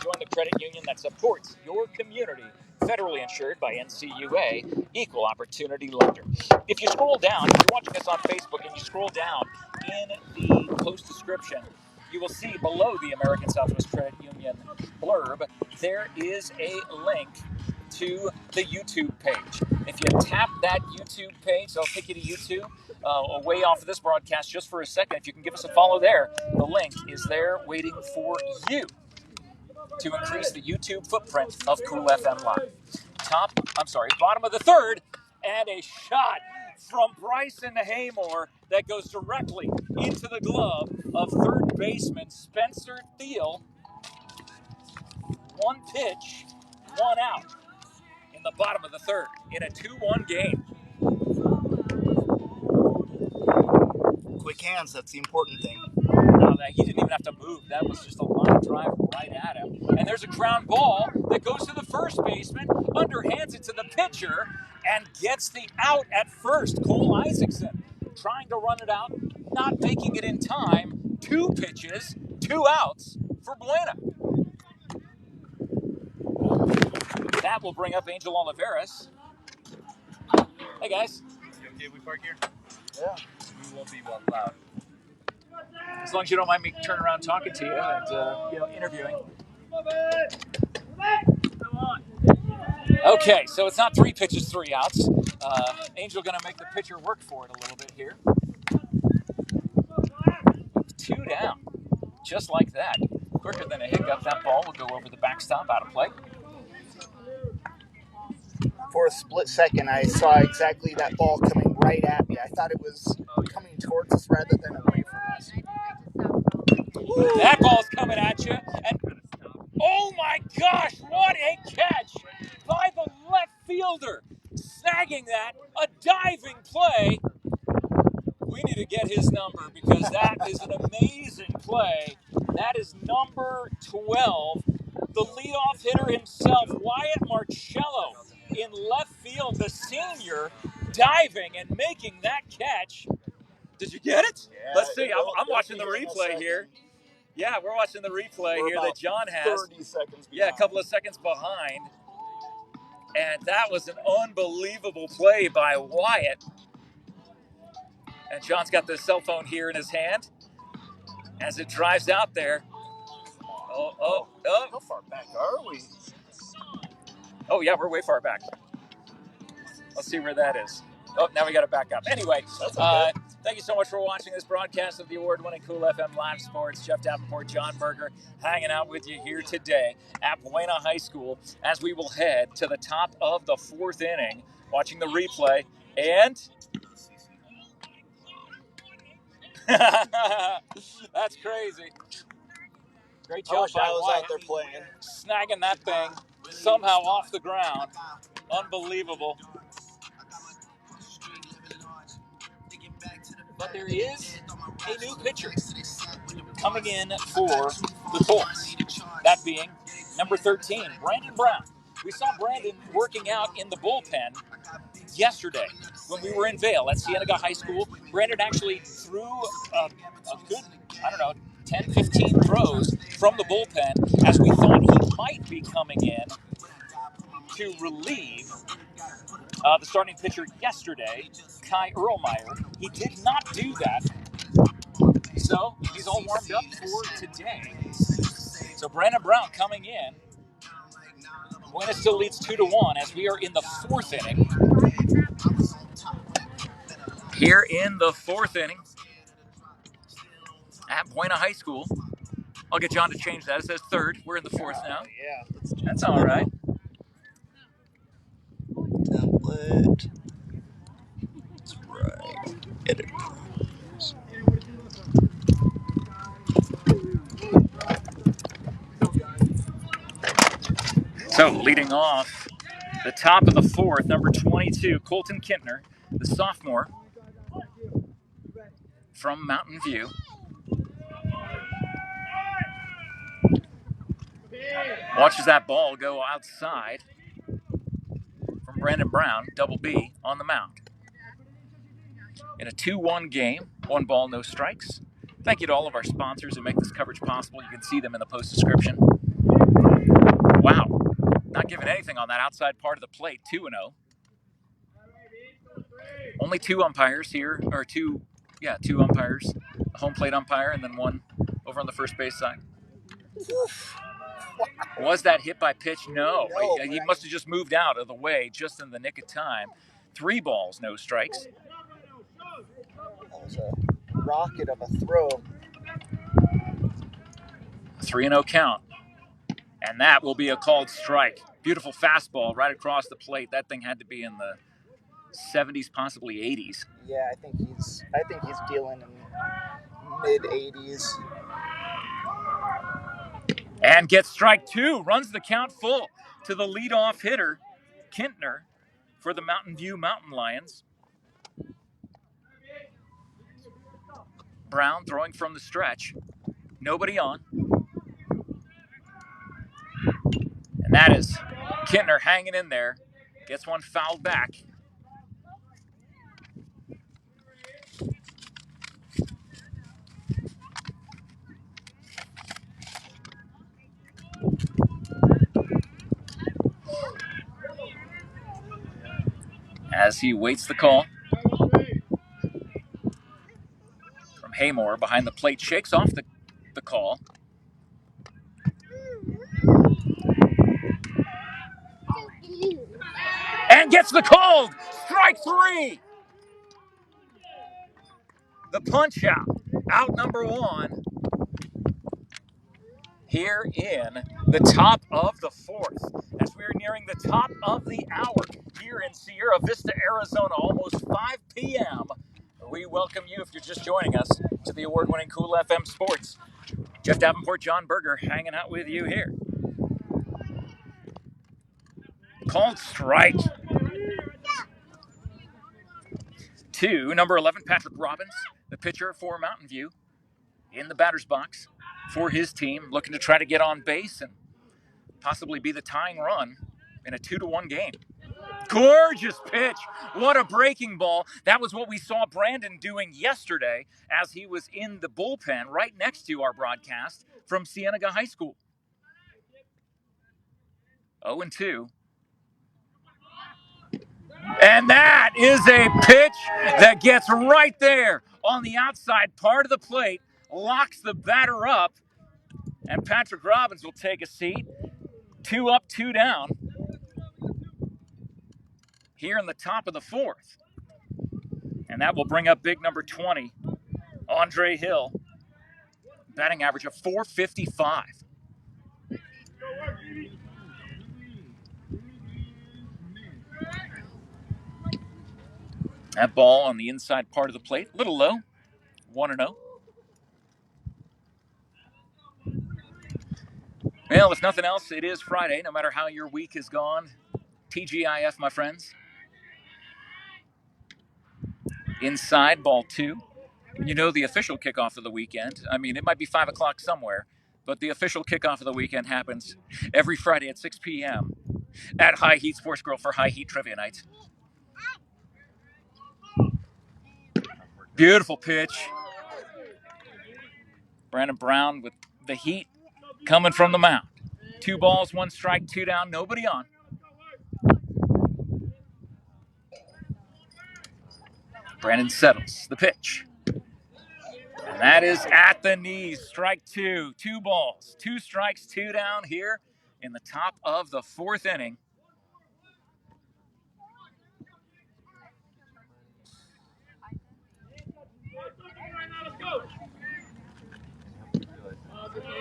Join the credit union that supports your community. Federally insured by NCUA, Equal Opportunity Lender. If you scroll down, if you're watching us on Facebook and you scroll down in the post description, you will see below the American Southwest Credit Union blurb, there is a link to the YouTube page. If you tap that YouTube page, I'll take you to YouTube, away off of this broadcast just for a second. If you can give us a follow there, the link is there waiting for you to increase the YouTube footprint of Cool FM Live. Bottom of the third, and a shot from Bryson Haymore that goes directly into the glove of third baseman Spencer Thiel. 1 pitch, 1 out in the bottom of the third in a 2-1 game. Quick hands, that's the important thing. He didn't even have to move. That was just a line drive right at him. And there's a ground ball that goes to the first baseman, underhands it to the pitcher, and gets the out at first. Cole Isaacson trying to run it out, not making it in time. 2 pitches, 2 outs for BUENA. That will bring up Angel Oliveras. Hey, guys. You okay we park here? Yeah. We won't be well loud. As long as you don't mind me turning around talking to you and interviewing. Okay, so it's not 3 pitches, 3 outs. Angel going to make the pitcher work for it a little bit here. 2 down, just like that. Quicker than a hiccup, that ball will go over the backstop, out of play. For a split second, I saw exactly that ball coming right at me. I thought it was coming towards us rather than away from us. That ball's coming at you, and oh my gosh, what a catch by the left fielder, snagging that, a diving play. We need to get his number because that is an amazing play. That is number 12, the leadoff hitter himself, Wyatt Marcello, in left field, the senior, diving and making that catch. Did you get it? Yeah, Let's see. I'm watching the replay here. Yeah, we're watching the replay here that John has. 30 seconds behind. Yeah, a couple of seconds behind. And that was an unbelievable play by Wyatt. And John's got the cell phone here in his hand as it drives out there. Oh. How far back are we? Oh, yeah, we're way far back. Let's see where that is. Oh, now we got to back up. Anyway, That's okay. thank you so much for watching this broadcast of the award-winning Cool FM Live Sports. Jeff Davenport, John Berger, hanging out with you here today at BUENA High School as we will head to the top of the fourth inning, watching the replay. And that's crazy. Great job by White, out there playing. snagging that thing somehow off the ground. Unbelievable. But there is a new pitcher coming in for the Colts. That being number 13, Brandon Brown. We saw Brandon working out in the bullpen yesterday when we were in Vail at Cienega High School. Brandon actually threw a good, 10, 15 throws from the bullpen as we thought he might be coming in to relieve the starting pitcher yesterday, Kai Erlmeyer. He did not do that. So he's all warmed up for today. So Brandon Brown coming in. Buena still leads 2-1 as we are in the fourth inning. Here in the fourth inning at Buena High School. I'll get John to change that. It says third. We're in the fourth now. Yeah. That's all right. Template. That's right. Edit. So leading off the top of the fourth, number 22, Colton Kintner, the sophomore from Mountain View. Watches that ball go outside from Brandon Brown, double B, on the mound. In a 2-1 game, 1 ball, no strikes. Thank you to all of our sponsors who make this coverage possible. You can see them in the post description. Wow, not giving anything on that outside part of the plate, 2-0. Only 2 umpires here, or two umpires. A home plate umpire and then 1 over on the first base side. Was that hit by pitch? No. He must have just moved out of the way just in the nick of time. 3 balls, no strikes. That was a rocket of a throw. 3-0 count. And that will be a called strike. Beautiful fastball right across the plate. That thing had to be in the 70s, possibly 80s. Yeah, I think he's dealing in mid-80s. And gets strike 2. Runs the count full to the leadoff hitter, Kintner, for the Mountain View Mountain Lions. Brown throwing from the stretch. Nobody on. And that is Kintner hanging in there. Gets one fouled back. As he waits the call from Haymore behind the plate, shakes off the call. And gets the call. Strike 3. The punch out number 1. Here in the top of the fourth, as we are nearing the top of the hour here in Sierra Vista, Arizona, almost 5 p.m. We welcome you, if you're just joining us, to the award-winning Cool FM Sports. Jeff Davenport, John Berger, hanging out with you here. Called strike. 2, number 11, Patrick Robbins, the pitcher for Mountain View, in the batter's box for his team, looking to try to get on base and possibly be the tying run in a 2-1 game. Gorgeous pitch. What a breaking ball. That was what we saw Brandon doing yesterday as he was in the bullpen right next to our broadcast from Cienega High School. 0-2. And that is a pitch that gets right there on the outside part of the plate, locks the batter up, and Patrick Robbins will take a seat. 2 up, 2 down here in the top of the fourth. And that will bring up big number 20, Andre Hill, batting average of .455. That ball on the inside part of the plate, a little low, 1-0. Well, if nothing else, it is Friday, no matter how your week has gone. TGIF, my friends. Inside, ball 2. You know the official kickoff of the weekend. I mean, it might be 5 o'clock somewhere, but the official kickoff of the weekend happens every Friday at 6 p.m. at High Heat Sports Grill for High Heat Trivia Night. Beautiful pitch. Brandon Brown with the heat coming from the mound. 2 balls, 1 strike, 2 down, nobody on. Brandon settles the pitch. And that is at the knees, strike 2. 2 balls, 2 strikes, 2 down here in the top of the fourth inning.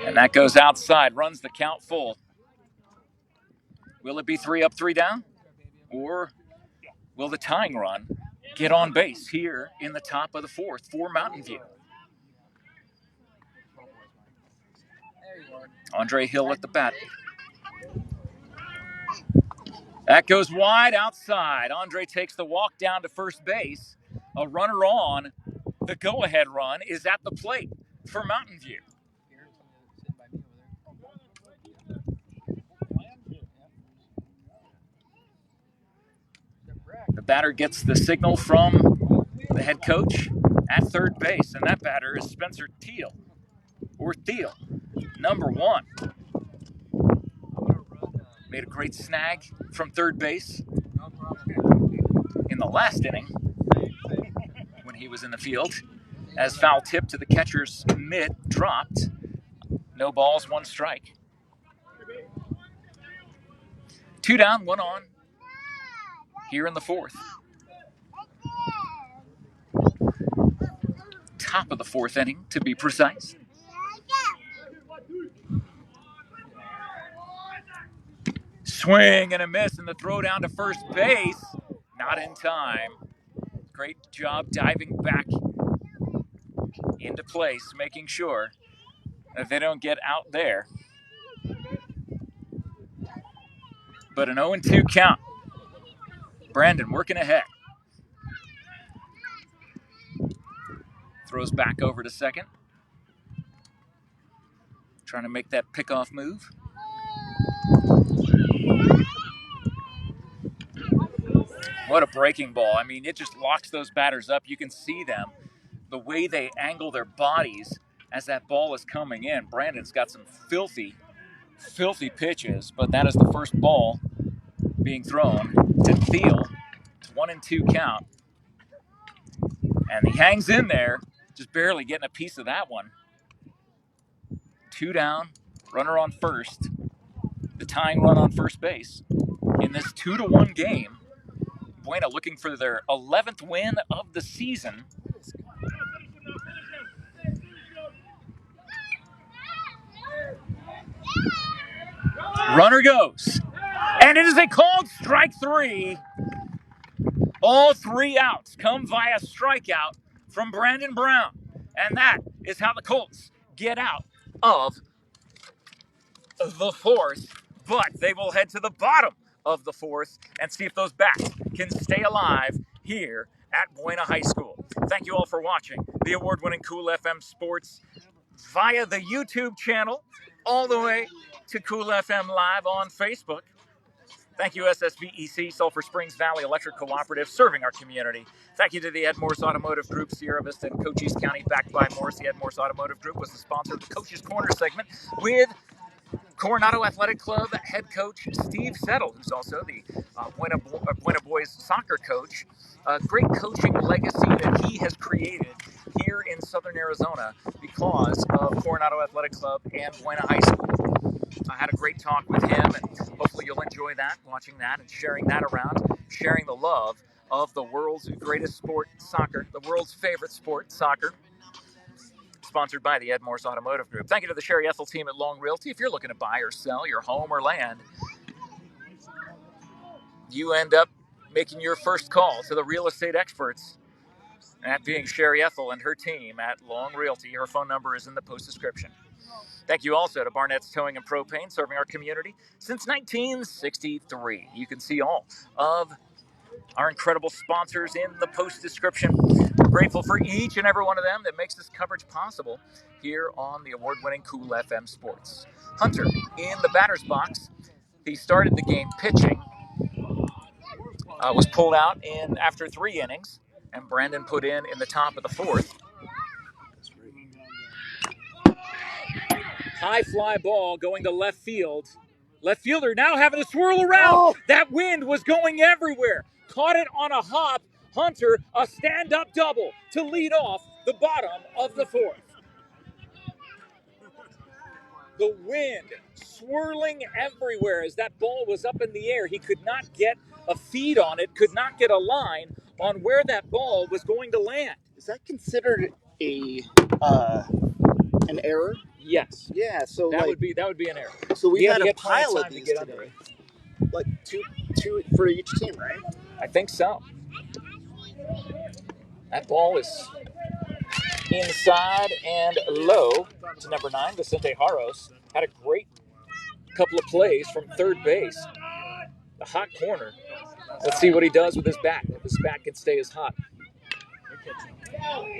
And that goes outside, runs the count full. Will it be 3 up, 3 down? Or will the tying run get on base here in the top of the fourth for Mountain View? Andre Hill at the bat. That goes wide outside. Andre takes the walk down to first base. A runner on. The go-ahead run is at the plate for Mountain View. The batter gets the signal from the head coach at third base, and that batter is Spencer Thiel, or Thiel, number 1. Made a great snag from third base in the last inning when he was in the field, as foul tip to the catcher's mitt dropped. No balls, 1 strike. 2 down, 1 on here in the fourth. Top of the fourth inning, to be precise. Swing and a miss, and the throw down to first base. Not in time. Great job diving back into place, making sure that they don't get out there. But an 0-2 count. Brandon working ahead. Throws back over to second. Trying to make that pickoff move. What a breaking ball. I mean, it just locks those batters up. You can see them, the way they angle their bodies as that ball is coming in. Brandon's got some filthy pitches, but that is the first ball being thrown to Thiel. It's 1-2 count. And he hangs in there, just barely getting a piece of that one. 2 down, runner on first. The tying run on first base in this 2-1 game. Buena looking for their 11th win of the season. Runner goes. And it is a called strike 3. All 3 outs come via strikeout from Brandon Brown. And that is how the Colts get out of the fourth. But they will head to the bottom of the fourth and see if those bats can stay alive here at Buena High School. Thank you all for watching the award-winning Cool FM Sports via the YouTube channel, all the way to Cool FM Live on Facebook. Thank you, SSVEC, Sulphur Springs Valley Electric Cooperative, serving our community. Thank you to the Ed Morse Automotive Group, Sierra Vista and Cochise County, backed by Morse. The Ed Morse Automotive Group was the sponsor of the Coach's Corner segment with Coronado Athletic Club head coach Steve Settle, who's also the Buena Boys soccer coach. A great coaching legacy that he has created here in Southern Arizona because of Coronado Athletic Club and Buena High School. I had a great talk with him, and hopefully you'll enjoy that, watching that and sharing that around, sharing the love of the world's greatest sport, soccer, the world's favorite sport, soccer. Sponsored by the MORSE Automotive Group. Thank you to the Sherry ETHELL team at Long Realty. If you're looking to buy or sell your home or land, you end up making your first call to the real estate experts, that being Sherry ETHELL and her team at Long Realty. Her phone number is in the post description. Thank you also to BARNETT'S Towing and Propane, serving our community since 1963. You can see all of our incredible sponsors in the post description. We're grateful for each and every one of them that makes this coverage possible here on the award-winning Cool FM Sports. Hunter in the batter's box. He started the game pitching, was pulled out in after 3 innings, and Brandon put in the top of the 4th. High fly ball going to left field. Left fielder now having to swirl around. Oh. That wind was going everywhere. Caught it on a hop. Hunter, a stand-up double to lead off the bottom of the 4th. The wind swirling everywhere as that ball was up in the air. He could not get a feed on it, could not get a line on where that ball was going to land. Is that considered an error? Yes. Yeah, so that would be an error. So we had a pile of these today. Under it. Like two for each team, right? I think so. That ball is inside and low to number 9, Vicente Jaros. Had a great couple of plays from third base. The hot corner. Let's see what he does with his bat. If his bat can stay as hot.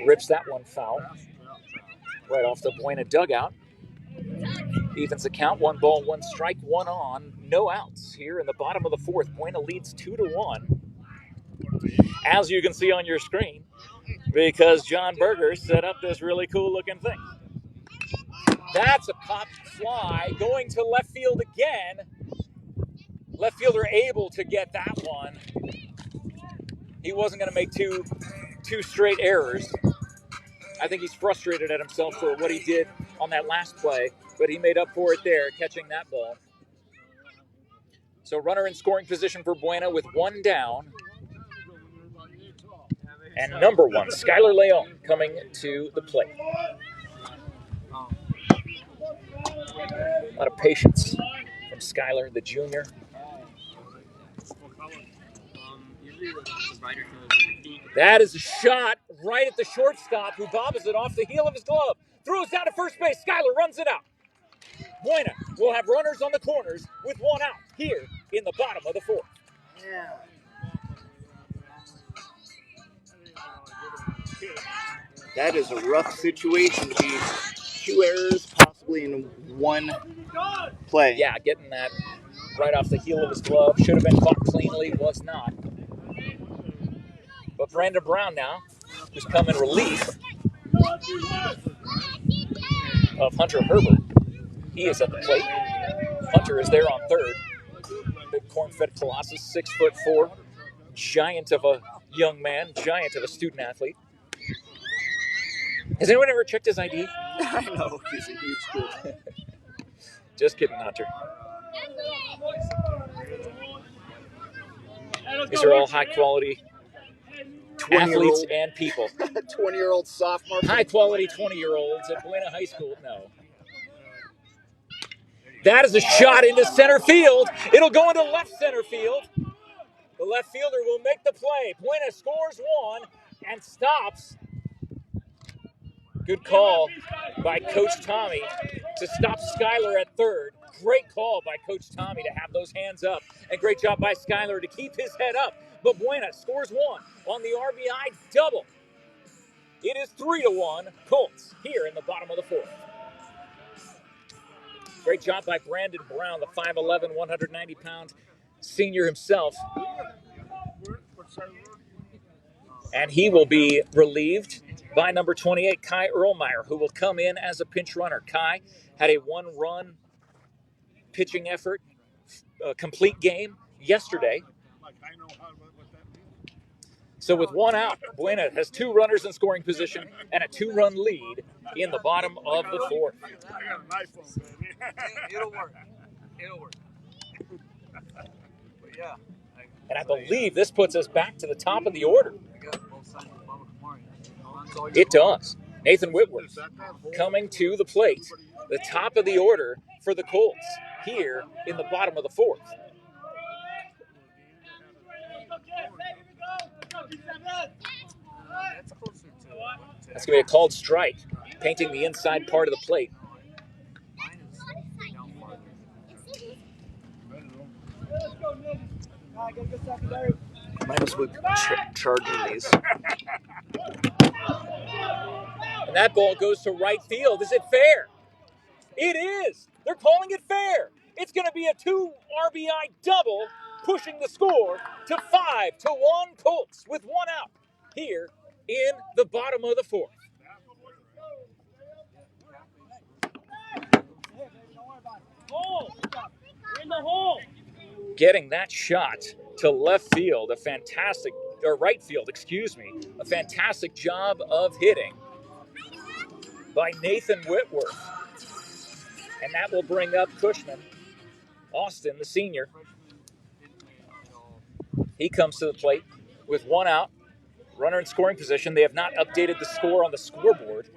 Rips that one foul. Right off the Buena dugout. Evens the count. 1 ball, 1 strike, 1 on. No outs here in the bottom of the 4th. Buena leads 2-1. As you can see on your screen, because John Berger set up this really cool looking thing. That's a pop fly going to left field again. Left fielder able to get that one. He wasn't going to make two straight errors. I think he's frustrated at himself for what he did on that last play, but he made up for it there, catching that ball. So runner in scoring position for Buena with 1 down. And number 1, Skylar Leon coming to the plate. A lot of patience from Skylar, the junior. That is a shot right at the shortstop, who bobbles it off the heel of his glove. Throws down to first base. Skylar runs it out. Buena will have runners on the corners with 1 out here in the bottom of the 4th. Yeah. That is a rough situation to be 2 errors, possibly in 1 play. Yeah, getting that right off the heel of his glove. Should have been caught cleanly, was not. But Brandon Brown now, who's come in relief of Hunter Herbert. He is at the plate. Hunter is there on third. Big corn-fed colossus, 6'4", giant of a young man, giant of a student athlete. Has anyone ever checked his ID? I know, he's a huge kid. Just kidding, Hunter. These are all high-quality athletes and people. 20-year-old sophomore. High-quality 20-year-olds at Buena High School. No. That is a shot into center field. It'll go into left center field. The left fielder will make the play. Buena scores 1 and stops. Good call by Coach Tommy to stop Skylar at third. Great call by Coach Tommy to have those hands up. And great job by Skylar to keep his head up. But Buena scores 1 on the RBI double. It is 3-1 Colts here in the bottom of the 4th. Great job by Brandon Brown, the 5'11", 190-pound senior himself. And he will be relieved by number 28, Kai Erlmeyer, who will come in as a pinch runner. Kai had a 1-run pitching effort, complete game yesterday. So with one out, Buena has 2 runners in scoring position and a 2-run lead in the bottom of the 4th. It'll work. It'll work. But yeah. And I believe this puts us back to the top of the order. It does. Nathan Whitworth coming to the plate. The top of the order for the Colts here in the bottom of the 4th. That's going to be a called strike, painting the inside part of the plate. Minus with charging these. And that ball goes to right field. Is it fair? It is. They're calling it fair. It's going to be a 2 RBI double, pushing the score to 5-1 Colts with 1 out here in the bottom of the 4th. Getting that shot to left field, a fantastic, or right field, excuse me, a fantastic job of hitting by Nathan Whitworth. And that will bring up Cushman, Austin, the senior. He comes to the plate with 1 out, runner in scoring position. They have not updated the score on the scoreboard.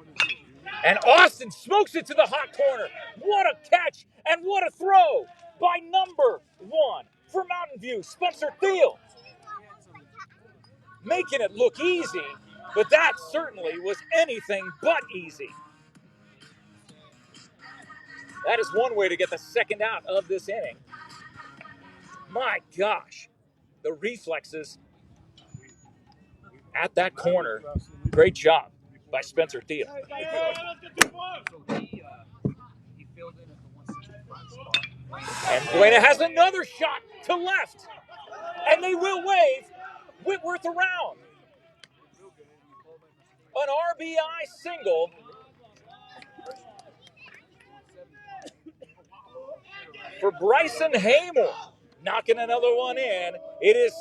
And Austin smokes it to the hot corner. What a catch and what a throw by number 1 for Mountain View, Spencer Thiel. Making it look easy, but that certainly was anything but easy. That is one way to get the 2nd out of this inning. My gosh, the reflexes at that corner. Great job by Spencer Thiel. And Buena has another shot to left. And they will wave Whitworth around. An RBI single for Bryson Haymore. Knocking another one in. It is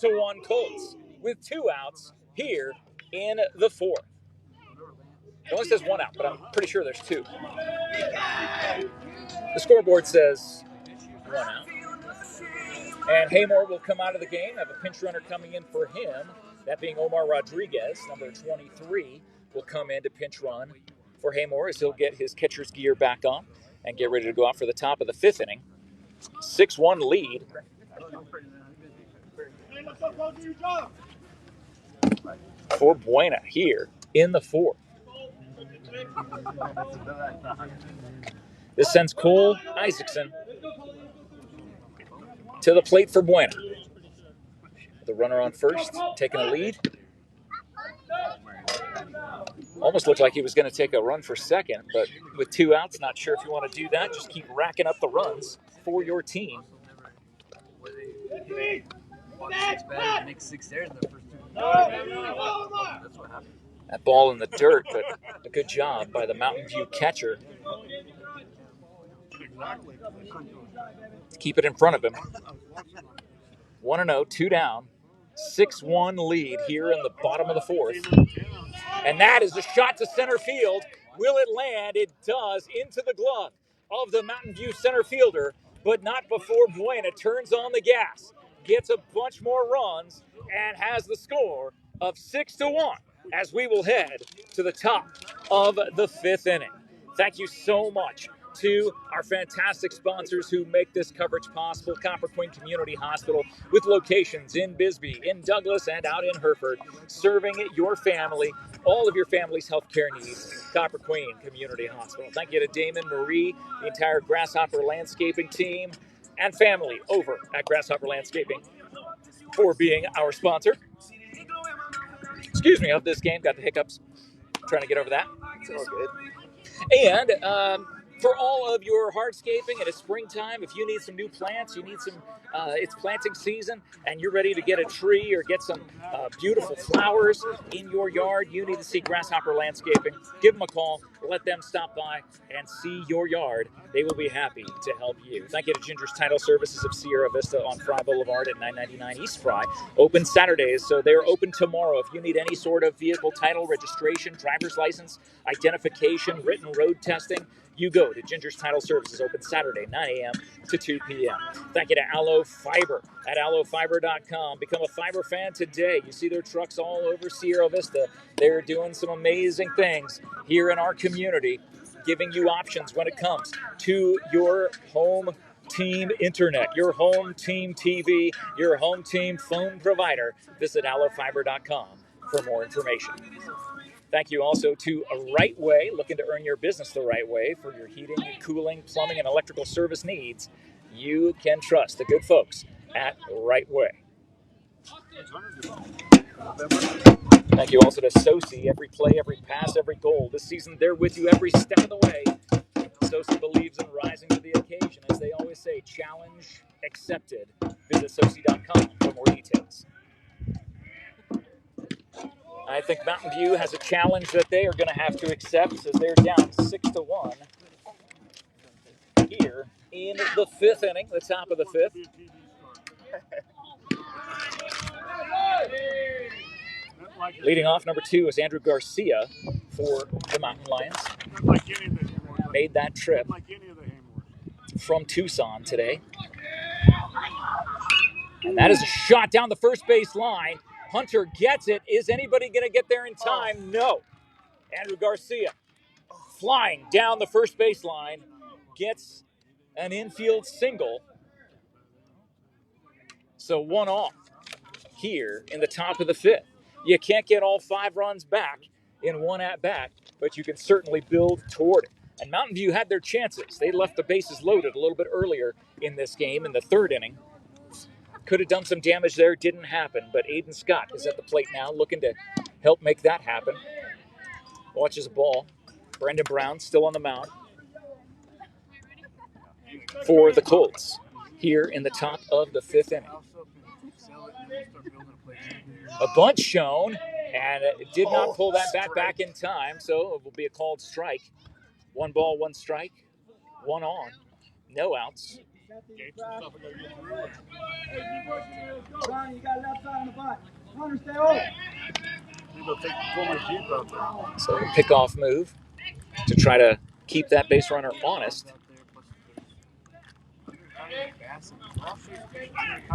6-1 Colts with 2 outs here in the 4th. It only says 1 out, but I'm pretty sure there's 2. The scoreboard says 1 out. And Haymore will come out of the game. Have a pinch runner coming in for him. That being Omar Rodriguez, number 23, will come in to pinch run for Haymore as he'll get his catcher's gear back on and get ready to go out for the top of the 5th inning. 6-1 lead. For Buena here in the 4th. This sends Cole Isaacson to the plate for Buena. The runner on first, taking a lead. Almost looked like he was going to take a run for second, but with 2 outs, not sure if you want to do that. Just keep racking up the runs for your team. That ball in the dirt, but a good job by the Mountain View catcher to keep it in front of him. 1-0, 2 down, 6-1 lead here in the bottom of the 4th. And that is a shot to center field. Will it land? It does, into the glove of the Mountain View center fielder, but not before Buena turns on the gas, gets a bunch more runs, and has the score of 6-1 as we will head to the top of the 5th inning. Thank you so much to our fantastic sponsors who make this coverage possible. Copper Queen Community Hospital, with locations in Bisbee, in Douglas, and out in Hereford, serving your family, all of your family's healthcare needs. Copper Queen Community Hospital. Thank you to Damon, Marie, the entire Grasshopper Landscaping team, and family over at Grasshopper Landscaping for being our sponsor. Excuse me, of this game. Got the hiccups. Trying to get over that. It's all good. And For all of your hardscaping, and it's springtime, if you need some new plants, you need some, it's planting season, and you're ready to get a tree or get some beautiful flowers in your yard, you need to see Grasshopper Landscaping. Give them a call, let them stop by and see your yard. They will be happy to help you. Thank you to Ginger's Title Services of Sierra Vista on Fry Boulevard at 999 East Fry. Open Saturdays, so they're open tomorrow. If you need any sort of vehicle title, registration, driver's license, identification, written road testing, you go to Ginger's Title Services, open Saturday, 9 a.m. to 2 p.m. Thank you to Aloe Fiber at aloefiber.com. Become a fiber fan today. You see their trucks all over Sierra Vista. They're doing some amazing things here in our community, giving you options when it comes to your home team internet, your home team TV, your home team phone provider. Visit aloefiber.com for more information. Thank you also to Right Way, looking to earn your business the right way for your heating, cooling, plumbing, and electrical service needs. You can trust the good folks at Right Way. Thank you also to Sosi, every play, every pass, every goal. This season, they're with you every step of the way. Sosi believes in rising to the occasion. As they always say, challenge accepted. Visit Sosi.com for more details. I think Mountain View has a challenge that they are going to have to accept as they're down 6-1 here in the fifth inning, the top of the fifth. Leading off, number 2 is Andrew Garcia for the Mountain Lions. Made that trip from Tucson today. And that is a shot down the first base line. Hunter gets it. Is anybody going to get there in time? No. Andrew Garcia flying down the first base line gets an infield single. So 1 off here in the top of the fifth. You can't get all 5 runs back in one at-bat, but you can certainly build toward it. And Mountain View had their chances. They left the bases loaded a little bit earlier in this game in the third inning. Could have done some damage there, didn't happen. But Aiden Scott is at the plate now, looking to help make that happen. Watches the ball. Brendan Brown still on the mound for the Colts here in the top of the fifth inning. A bunt shown, and it did not pull that bat back in time, so it will be a called strike. 1 ball, 1 strike, 1 on, no outs. So a pickoff move to try to keep that base runner honest.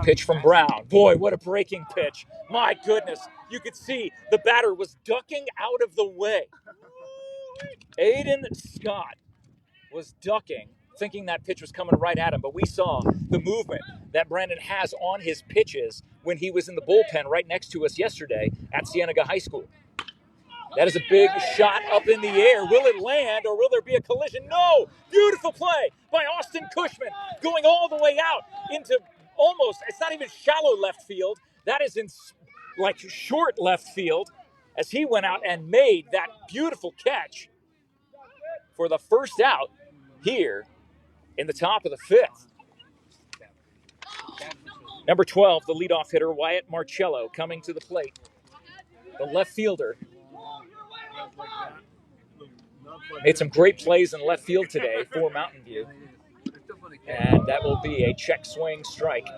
Pitch from Brown. Boy, what a breaking pitch. My goodness. You could see the batter was ducking out of the way. Aiden Scott was ducking, thinking that pitch was coming right at him, but we saw the movement that Brandon has on his pitches when he was in the bullpen right next to us yesterday at Cienega High School. That is a big shot up in the air. Will it land, or will there be a collision? No! Beautiful play by Austin Cushman, going all the way out into almost, it's not even shallow left field. That is in like short left field as he went out and made that beautiful catch for the first out here in the top of the fifth. Number 12, the leadoff hitter, Wyatt Marcello, coming to the plate. The left fielder made some great plays in left field today for Mountain View. And that will be a check swing strike.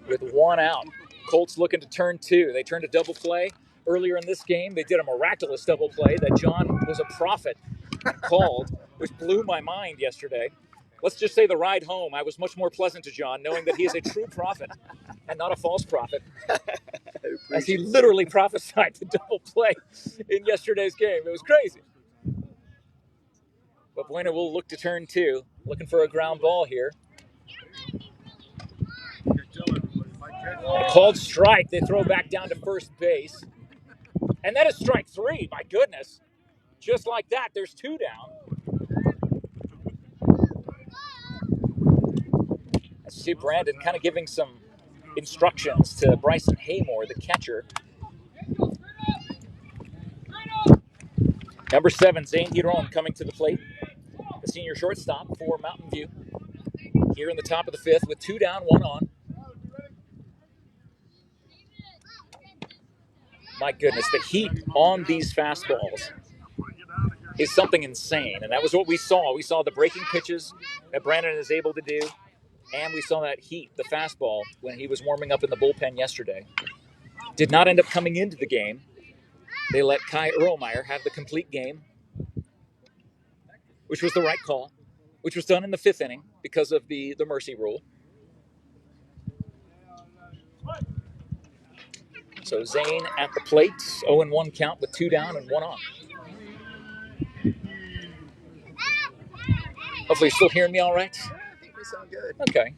With 1 out. Colts looking to turn 2. They turned a double play earlier in this game. They did a miraculous double play that John was a prophet called, which blew my mind yesterday. Let's just say the ride home, I was much more pleasant to John, knowing that he is a true prophet and not a false prophet, as he literally prophesied the double play in yesterday's game. It was crazy. But Buena will look to turn 2, looking for a ground ball here. A called strike. They throw back down to first base. And that is strike 3. My goodness. Just like that, there's 2 down. I see Brandon kind of giving some instructions to Bryson Haymore, the catcher. Number 7, Zane Giron coming to the plate. The senior shortstop for Mountain View. Here in the top of the 5th with 2 down, 1 on. My goodness, the heat on these fastballs is something insane. And that was what we saw. We saw the breaking pitches that Brandon is able to do. And we saw that heat, the fastball, when he was warming up in the bullpen yesterday. Did not end up coming into the game. They let Kai Erlmeyer have the complete game, which was the right call, which was done in the 5th inning because of the mercy rule. So Zane at the plate, 0-1 count with 2 down and 1 on. Hopefully you're still hearing me all right. I think we sound good. Okay.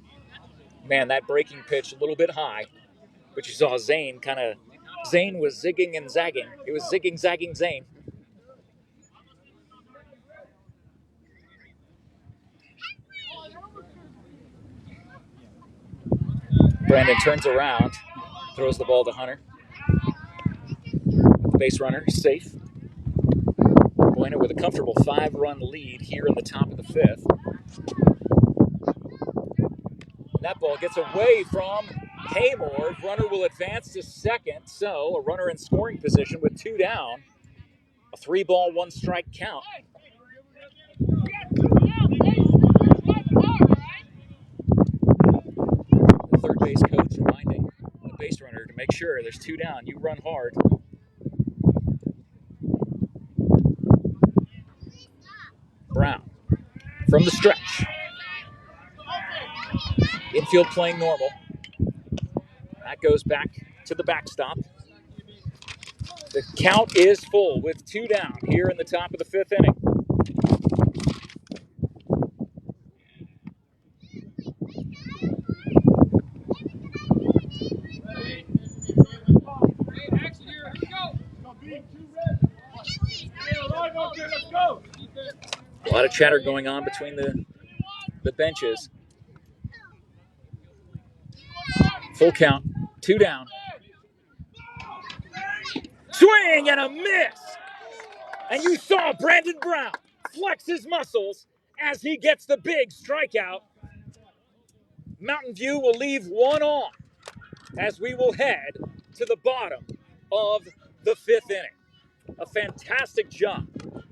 Man, that breaking pitch a little bit high, but you saw Zane Zane was zigging and zagging. It was zigging, zagging Zane. Brandon turns around, throws the ball to Hunter. The base runner safe. BUENA with a comfortable 5-run lead here in the top of the 5th. That ball gets away from Haymore. Runner will advance to second, so a runner in scoring position with 2 down. A 3-ball, 1-strike count. The third base coach reminding the base runner to make sure there's 2 down. You run hard. Brown from the stretch. Infield playing normal. That goes back to the backstop. The count is full with 2 down here in the top of the 5th inning. A lot of chatter going on between the benches. Full count, 2 down. Swing and a miss! And you saw Brandon Brown flex his muscles as he gets the big strikeout. Mountain View will leave 1 on as we will head to the bottom of the 5th inning. A fantastic job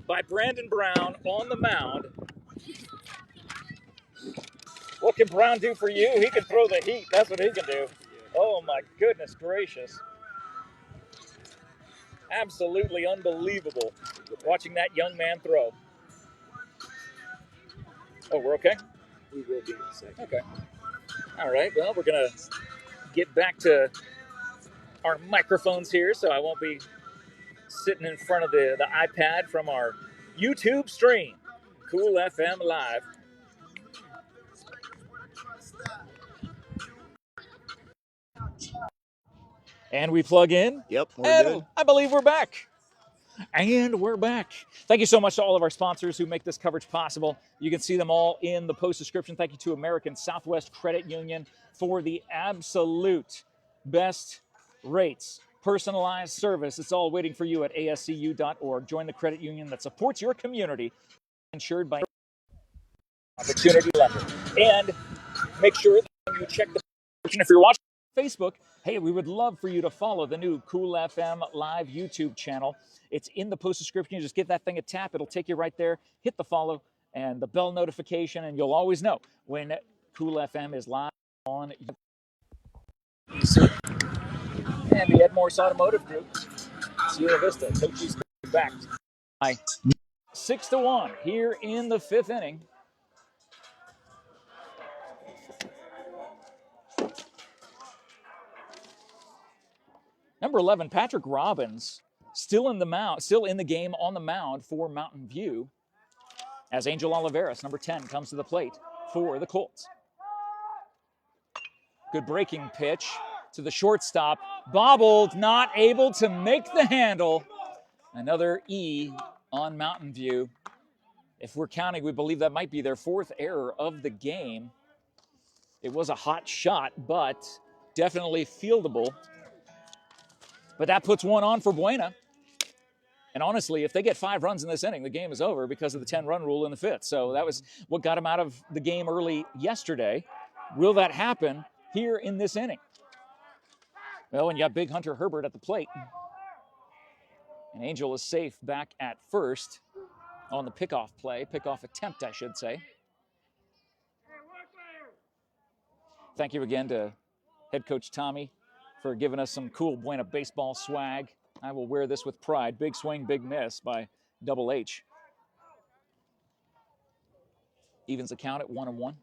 by Brandon Brown on the mound. What can Brown do for you? He can throw the heat. That's what he can do. Oh my goodness gracious. Absolutely unbelievable watching that young man throw. Oh, we're okay? We will be in a second. Okay. All right, well, we're going to get back to our microphones here, so I won't be sitting in front of the iPad from our YouTube stream. Cool FM Live. And we plug in. Yep, we're and good. I believe we're back. And we're back. Thank you so much to all of our sponsors who make this coverage possible. You can see them all in the post description. Thank you to American Southwest Credit Union for the absolute best rates, personalized service. It's all waiting for you at ascu.org. Join the credit union that supports your community, insured by Opportunity Lender. And make sure that you check the description if you're watching Facebook. Hey, we would love for you to follow the new Cool FM Live YouTube channel. It's in the post description. You just give that thing a tap. It'll take you right there. Hit the follow and the bell notification, and you'll always know when Cool FM is live on YouTube. And the MORSE Automotive Group, Sierra Vista, COCHISE back by 6-1 here in the 5th inning. Number 11, Patrick Robbins, still in the game on the mound for Mountain View, as Angel Oliveras, number 10, comes to the plate for the Colts. Good breaking pitch to the shortstop. Bobbled, not able to make the handle. Another E on Mountain View. If we're counting, we believe that might be their 4th error of the game. It was a hot shot, but definitely fieldable. But that puts 1 on for BUENA. And honestly, if they get 5 runs in this inning, the game is over because of the 10-run rule in the 5th. So that was what got them out of the game early yesterday. Will that happen here in this inning? Well, and you got big Hunter Herbert at the plate. And Angel is safe back at first on the pickoff play, pickoff attempt, I should say. Thank you again to head coach Tommy for giving us some cool Buena baseball swag. I will wear this with pride. Big swing, big miss by Double H. Evens the count at 1-1.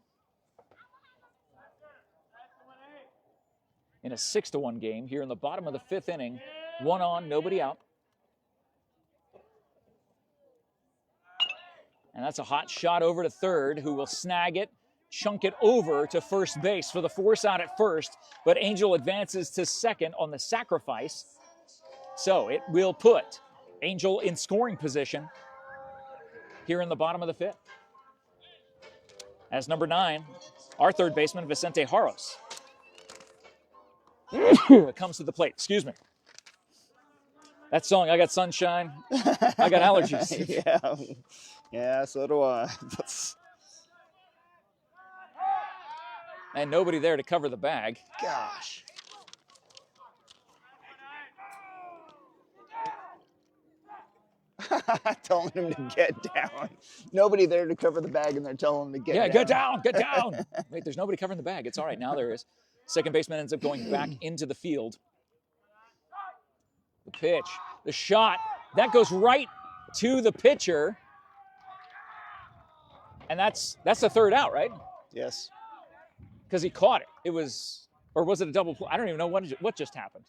In a 6-1 game here in the bottom of the 5th inning. 1 on, nobody out. And that's a hot shot over to third, who will snag it, chunk it over to first base for the force out at first. But Angel advances to second on the sacrifice. So it will put Angel in scoring position here in the bottom of the 5th. As number 9, our third baseman, Vicente Jaros, comes to the plate. Excuse me. That song, I Got Sunshine, I Got Allergies. Yeah, so do I. And nobody there to cover the bag. Gosh. Telling him to get down. Nobody there to cover the bag, and they're telling him to get down. Yeah, get down, get down. Wait, there's nobody covering the bag. It's all right, now there is. Second baseman ends up going back into the field. The pitch, the shot, that goes right to the pitcher. And that's the third out, right? Yes. Because he caught it. It was, or was it a double play? I don't even know what just happened.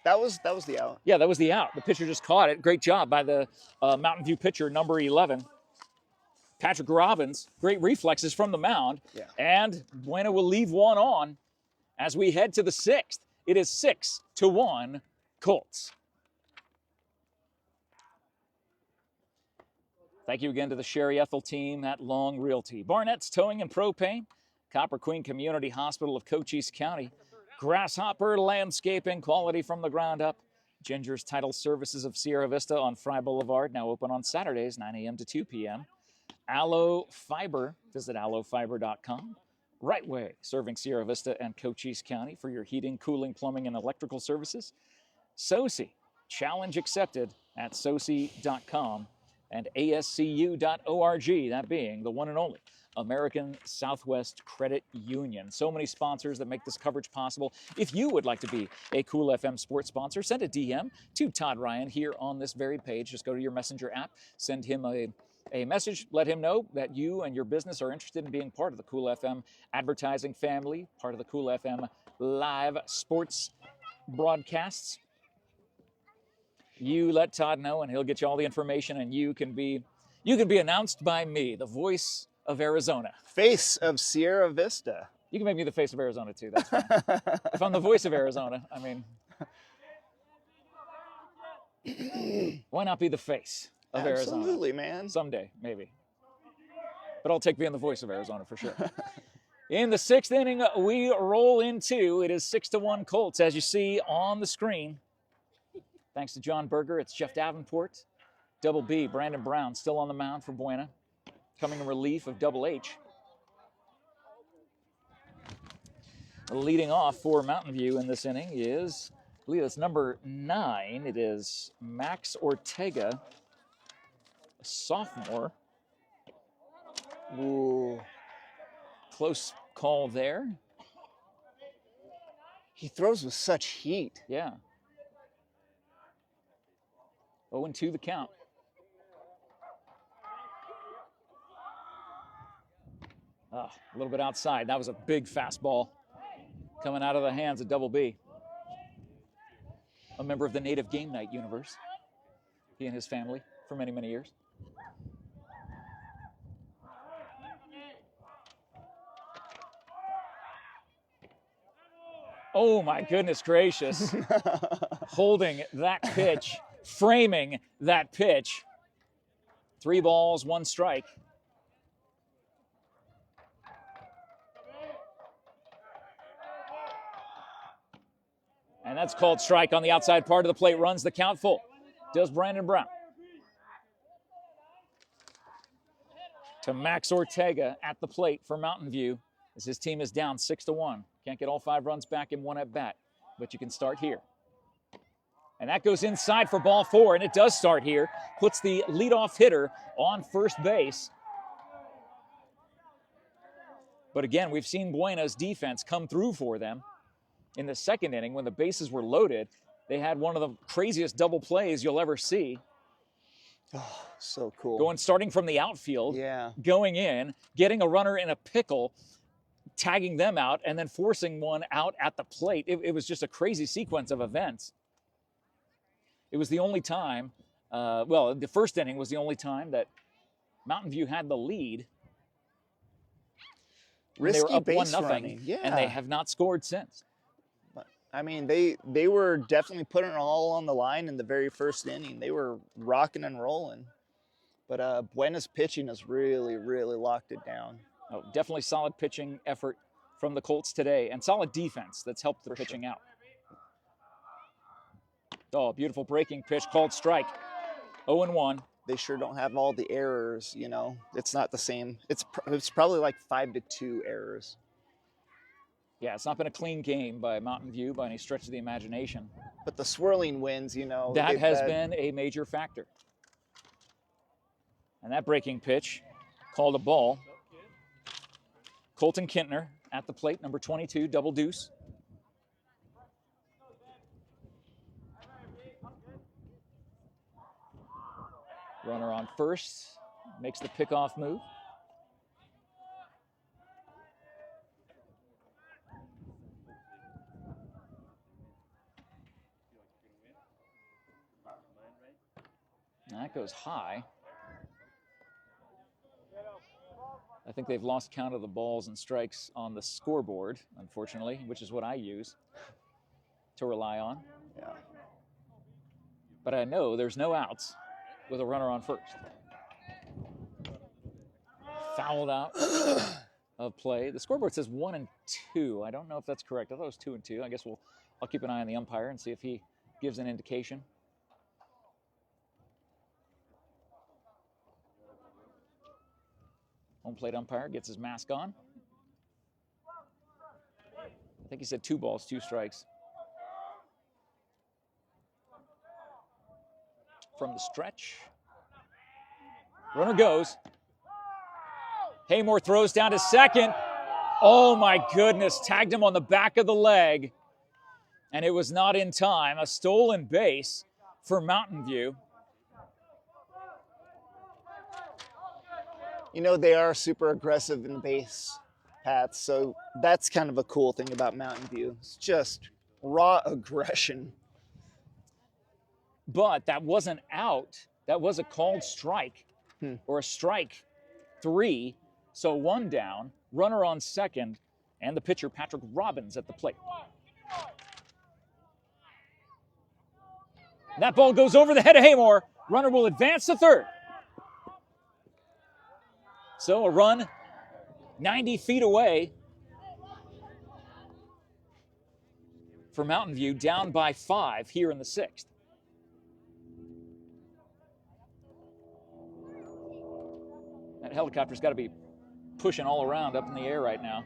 That was the out. Yeah, that was the out. The pitcher just caught it. Great job by the Mountain View pitcher, number 11. Patrick Robbins, great reflexes from the mound. Yeah. And Buena will leave 1 on as we head to the 6th. It is 6-1 Colts. Thank you again to the Sherry ETHELL team at Long Realty. Barnett's Towing and Propane, Copper Queen Community Hospital of Cochise County, Grasshopper Landscaping, quality from the ground up, Ginger's Title Services of Sierra Vista on Fry Boulevard, now open on Saturdays, 9 a.m. to 2 p.m. Aloe Fiber, visit aloefiber.com. Right Way, serving Sierra Vista and Cochise County for your heating, cooling, plumbing, and electrical services. SOSI, challenge accepted at sosi.com. and ascu.org, that being the one and only American Southwest Credit Union. So many sponsors that make this coverage possible. If you would like to be a Cool FM sports sponsor, send a DM to Todd Ryan here on this very page. Just go to your Messenger app, send him a message, let him know that you and your business are interested in being part of the Cool FM advertising family, part of the Cool FM live sports broadcasts. You let Todd know, and he'll get you all the information, and you can be announced by me, the voice of Arizona. Face of Sierra Vista. You can make me the face of Arizona, too. That's fine. If I'm the voice of Arizona, I mean, why not be the face of Arizona? Absolutely, man. Someday, maybe. But I'll take being the voice of Arizona for sure. In the 6th inning, we roll into. It is 6-1 Colts, as you see on the screen. Thanks to John Berger, it's Jeff Davenport. Double B, Brandon Brown, still on the mound for Buena, coming in relief of Double H. Leading off for Mountain View in this inning is, I believe it's number 9. It is Max Ortega, a sophomore. Ooh, close call there. He throws with such heat. Yeah. 0-2 the count. A little bit outside. That was a big fastball coming out of the hands of Double B. A member of the Native Game Night universe. He and his family for many, many years. Oh my goodness gracious. Holding that pitch, framing that pitch. 3 balls, 1 strike. And that's called strike on the outside part of the plate. Runs the count full. Does Brandon Brown. to Max Ortega at the plate for Mountain View as his team is down 6-1. Can't get all 5 runs back in one at bat, but you can start here. And that goes inside for ball 4, and it does start here. Puts the leadoff hitter on first base. But again, we've seen BUENA's defense come through for them. In the second inning, when the bases were loaded, they had one of the craziest double plays you'll ever see. Oh, so cool. Starting from the outfield, going in, getting a runner in a pickle, tagging them out, and then forcing one out at the plate. It was just a crazy sequence of events. It was the only time, the first inning was the only time that Mountain View had the lead. Risky they were up base 1-0, running. Yeah. And they have not scored since. I mean, they were definitely putting it all on the line in the very first inning. They were rocking and rolling. But BUENA's pitching has really, really locked it down. Oh, definitely solid pitching effort from the Colts today, and solid defense that's helped the pitching out. Oh, beautiful breaking pitch called strike. 0-1. They sure don't have all the errors, you know. It's not the same. It's probably like 5-2 errors. Yeah, it's not been a clean game by Mountain View by any stretch of the imagination. But the swirling winds, you know. That has been a major factor. And that breaking pitch called a ball. Colton Kintner at the plate, number 22, double deuce. Runner on first, makes the pickoff move. That goes high. I think they've lost count of the balls and strikes on the scoreboard, unfortunately, which is what I use to rely on. Yeah. But I know there's no outs with a runner on first. Fouled out of play. The scoreboard says 1-2. I don't know if that's correct. I thought it was 2-2. I guess I'll keep an eye on the umpire and see if he gives an indication. Home plate umpire gets his mask on. I think he said 2 balls, 2 strikes. From the stretch. Runner goes. Haymore throws down to second. Oh my goodness, tagged him on the back of the leg. And it was not in time. A stolen base for Mountain View. You know, they are super aggressive in the base paths, so that's kind of a cool thing about Mountain View. It's just raw aggression. But that wasn't out. That was a called strike, or a strike 3. So 1 down, runner on second, and the pitcher, Patrick Robbins, at the plate. That ball goes over the head of Haymore. Runner will advance to third. So a run 90 feet away for Mountain View, down by 5 here in the 6th. That helicopter's got to be pushing all around up in the air right now.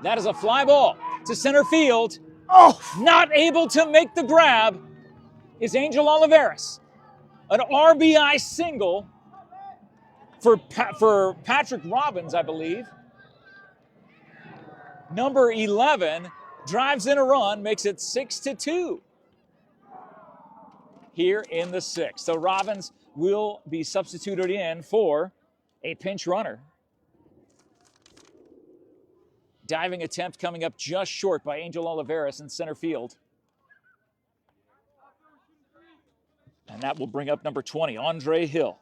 That is a fly ball to center field. Oh, not able to make the grab is Angel Olivares. An RBI single for Patrick Robbins, I believe. Number 11 drives in a run, makes it 6-2 here in the 6th. So Robbins will be substituted in for a pinch runner. Diving attempt coming up just short by Angel Olivares in center field. And that will bring up number 20, Andre Hill.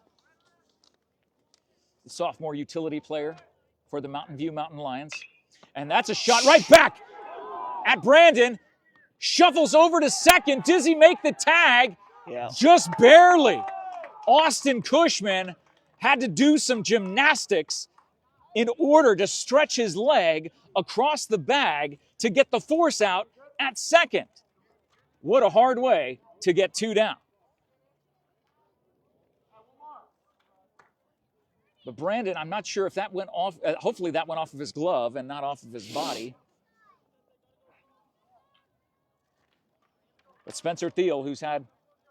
The sophomore utility player for the Mountain View Mountain Lions. And that's a shot right back at Brandon. Shuffles over to second. Does he make the tag? Yeah. Just barely. Austin Cushman had to do some gymnastics in order to stretch his leg across the bag to get the force out at second. What a hard way to get 2 down. But Brandon, I'm not sure if that went off. Hopefully that went off of his glove and not off of his body. But Spencer Thiel, who's had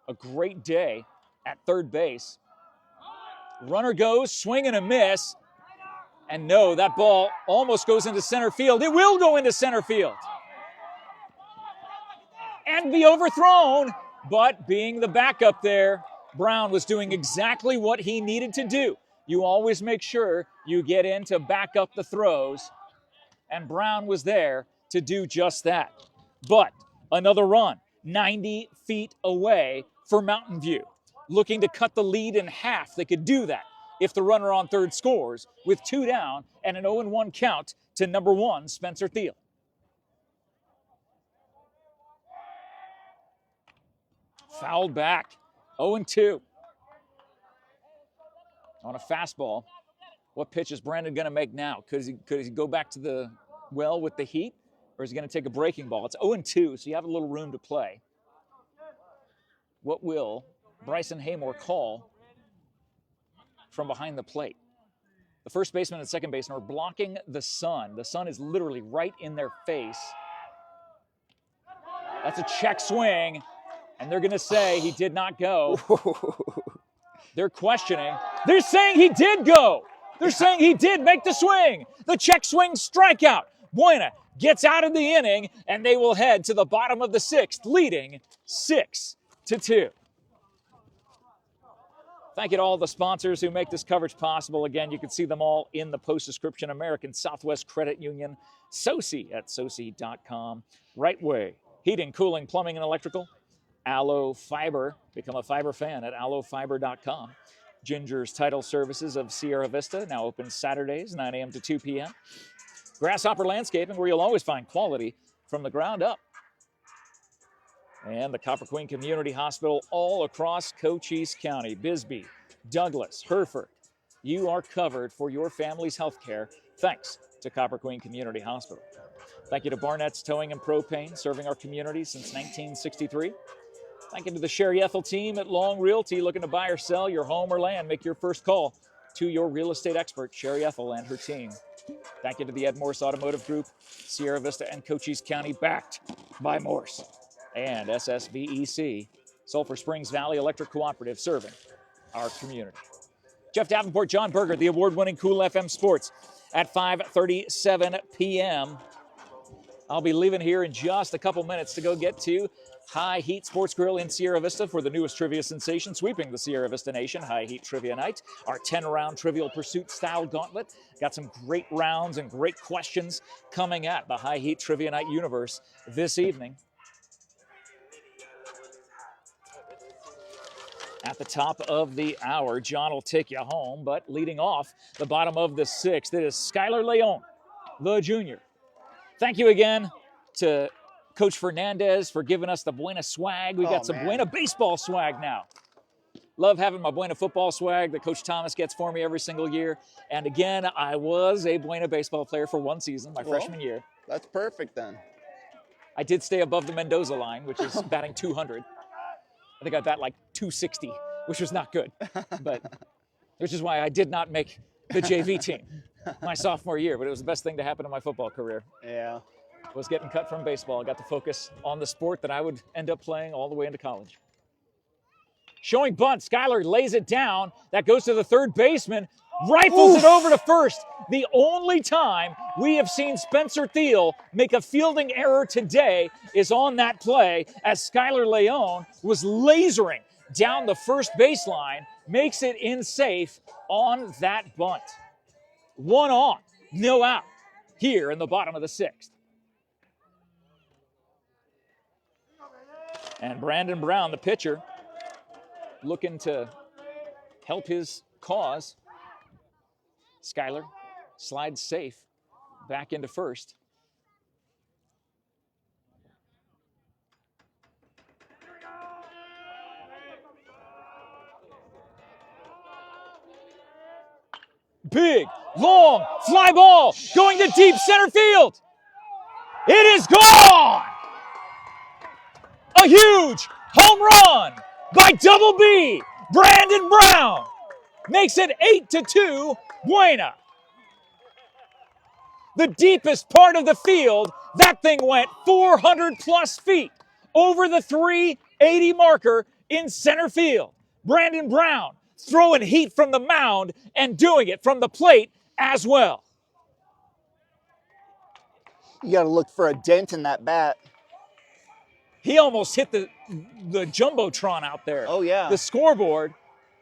a great day at third base. Runner goes, swing and a miss. And no, that ball almost goes into center field. It will go into center field. And be overthrown. But being the backup there, Brown was doing exactly what he needed to do. You always make sure you get in to back up the throws. And Brown was there to do just that. But another run, 90 feet away for Mountain View. Looking to cut the lead in half. They could do that if the runner on third scores with 2 down and an 0-1 count to number 1, Spencer Thiel. Fouled back, 0-2. On a fastball. What pitch is Brandon going to make now? Could he go back to the well with the heat, or is he going to take a breaking ball? It's 0-2, so you have a little room to play. What will Bryson Haymore call from behind the plate? The first baseman and second baseman are blocking the sun. The sun is literally right in their face. That's a check swing, and they're going to say he did not go. They're questioning. They're saying he did go. They're saying he did make the swing. The check swing strikeout. BUENA gets out of the inning, and they will head to the bottom of the 6th, leading 6-2. Thank you to all the sponsors who make this coverage possible. Again, you can see them all in the post description. American Southwest Credit Union, SoCi at soci.com. Right Way, heating, cooling, plumbing, and electrical. Aloe Fiber, become a fiber fan at aloefiber.com. Ginger's Title Services of Sierra Vista, now open Saturdays, 9 a.m. to 2 p.m. Grasshopper Landscaping, where you'll always find quality from the ground up. And the Copper Queen Community Hospital all across Cochise County. Bisbee, Douglas, Hereford. You are covered for your family's health care thanks to Copper Queen Community Hospital. Thank you to BARNETT'S Towing and Propane, serving our community since 1963. Thank you to the Sherry ETHELL team at Long Realty, looking to buy or sell your home or land. Make your first call to your real estate expert, Sherry ETHELL and her team. Thank you to the MORSE Automotive Group, Sierra Vista and Cochise County, backed by Morse. And SSVEC, Sulphur Springs Valley Electric Cooperative, serving our community. Jeff Davenport, John Berger, the award-winning Cool FM Sports at 5:37 p.m. I'll be leaving here in just a couple minutes to go get to High Heat Sports Grill in Sierra Vista for the newest trivia sensation sweeping the Sierra Vista Nation, High Heat Trivia Night. Our 10-round Trivial Pursuit style gauntlet. Got some great rounds and great questions coming at the High Heat Trivia Night universe this evening. At the top of the hour, John will take you home, but leading off the bottom of the 6th, it is Skylar Leon, the junior. Thank you again to Coach Fernandez for giving us the BUENA swag. We got some BUENA baseball swag now. Love having my BUENA football swag that Coach Thomas gets for me every single year. And again, I was a BUENA baseball player for 1 season, my freshman year. That's perfect then. I did stay above the Mendoza line, which is batting 200. I think I bat like 260, which was not good, but which is why I did not make the JV team my sophomore year, but it was the best thing to happen in my football career. Yeah. Was getting cut from baseball. I got to focus on the sport that I would end up playing all the way into college. Showing bunt, Skylar lays it down. That goes to the third baseman, rifles it over to first. The only time we have seen Spencer Thiel make a fielding error today is on that play as Skylar Leon was lasering down the first baseline, makes it in safe on that bunt. 1 on, no out here in the bottom of the 6th. And Brandon Brown, the pitcher, looking to help his cause. Skylar slides safe back into first. Big, long, fly ball going to deep center field. It is gone! A huge home run by Double B. Brandon Brown makes it 8-2 Buena. The deepest part of the field, that thing went 400 plus feet over the 380 marker in center field. Brandon Brown throwing heat from the mound and doing it from the plate as well. You got to look for a dent in that bat. He almost hit the Jumbotron out there. Oh, yeah. The scoreboard.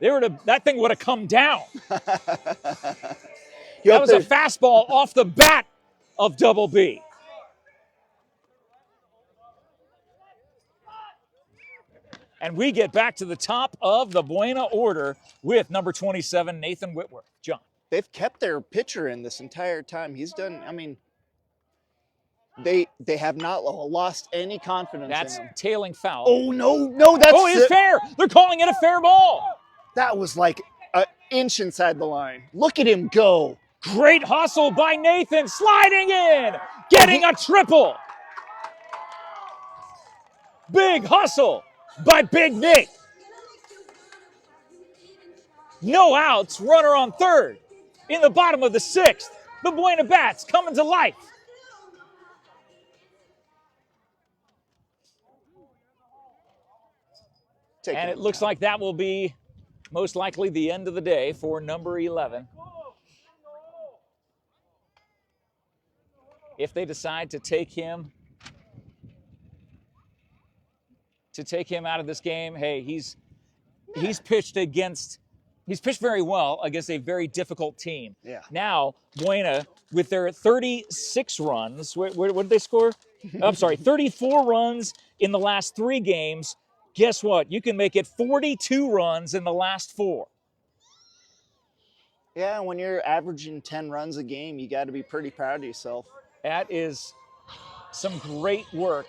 That thing would have come down. That was a fastball off the bat of Double B. And we get back to the top of the Buena order with number 27, Nathan Whitworth. John. They've kept their pitcher in this entire time. He's done, I mean, they have not lost any confidence That's in him. tailing foul. Oh, no, that's it's fair. They're calling it a fair ball. That was like an inch inside the line. Look at him go. Great hustle by Nathan, sliding in, getting a triple. Big hustle by Big Nick. No outs, runner on third. In the bottom of the sixth, the Buena Bats coming to life. And it looks like that will be most likely the end of the day for number 11. If they decide to take him out of this game, hey, he's pitched very well against a very difficult team. Yeah. Now, Buena, with their 36 runs, what did they score? I'm sorry, 34 runs in the last 3 games. Guess what? You can make it 42 runs in the last 4. Yeah, when you're averaging 10 runs a game, you got to be pretty proud of yourself. That is some great work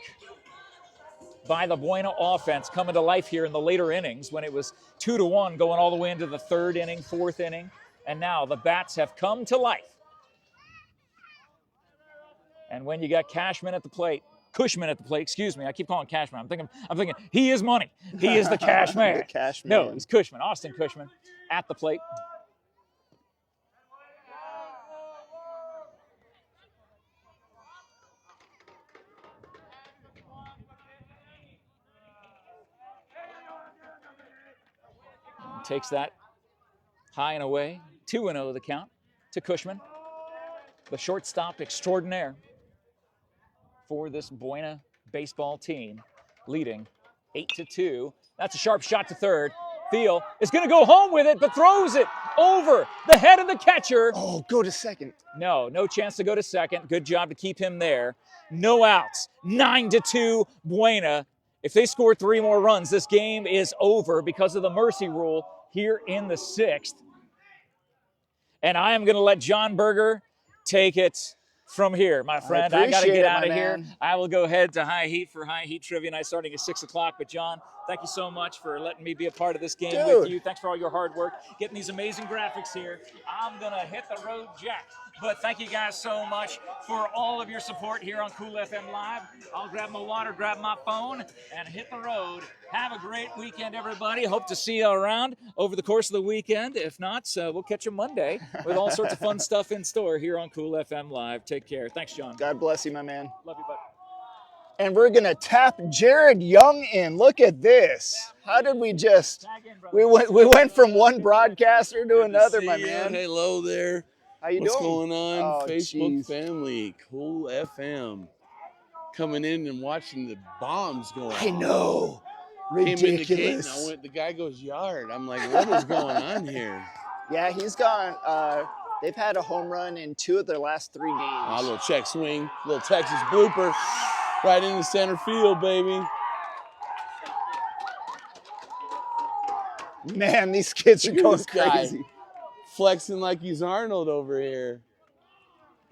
by the Buena offense coming to life here in the later innings when it was 2-1 going all the way into the 3rd inning, 4th inning. And now the Bats have come to life. And when you got Cushman at the plate, excuse me. I keep calling Cashman. I'm thinking he is money. He is the cash man. The cash man. No, he's Cushman, Austin Cushman at the plate. Takes that high and away. 2-0 the count to Cushman, the shortstop extraordinaire for this Buena baseball team, leading 8-2. That's a sharp shot to third. Thiel is going to go home with it, but throws it over the head of the catcher. Oh, go to second. No chance to go to second. Good job to keep him there. No outs. 9-2 Buena. If they score 3 more runs, this game is over because of the mercy rule here in the 6th. And I am going to let John Berger take it from here, my friend. I got to get out of here. I will go head to High Heat for High Heat Trivia Night starting at 6 o'clock. But, John, thank you so much for letting me be a part of this game with you. Thanks for all your hard work, getting these amazing graphics here. I'm going to hit the road, Jack. But thank you guys so much for all of your support here on Cool FM Live. I'll grab my water, grab my phone, and hit the road. Have a great weekend, everybody. Hope to see you around over the course of the weekend. If not, we'll catch you Monday with all sorts of fun stuff in store here on Cool FM Live. Take care. Thanks, John. God bless you, my man. Love you, bud. And we're going to tap Jared Young in. Look at this. How did we just – we went from one broadcaster to another, my man. Hello there. How you What's doing? going on, Oh, Facebook family? Cool FM. Coming in and watching the bombs go off. I know. Came in the gate Ridiculous. and the guy goes yard. I'm like, what is going on here? Yeah, he's gone. They've had a home run in 2 of their last 3 games. A little check swing, little Texas blooper, right in the center field, baby. Man, these kids are Look at going this guy. crazy. Flexing like he's Arnold over here.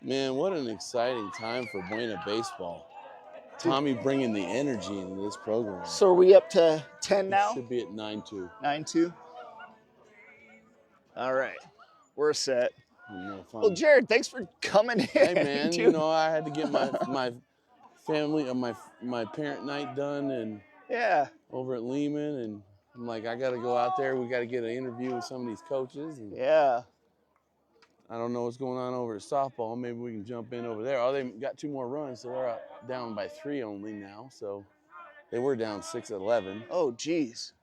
Man, what an exciting time for Buena baseball. Tommy bringing the energy into this program. So are we up to 10 now? Should be at 9-2. 9-2. All right, we're set. No fun. Well, Jared, thanks for coming in. Hey man, dude. you know I had to get my family my parent night done and Yeah. over at Lehman, and I'm like, I got to go out there. We got to get an interview with some of these coaches. And Yeah. I don't know what's going on over at softball. Maybe we can jump in over there. Oh, they got 2 more runs, so they're down by 3 only now. So they were down 6-11. Oh, geez.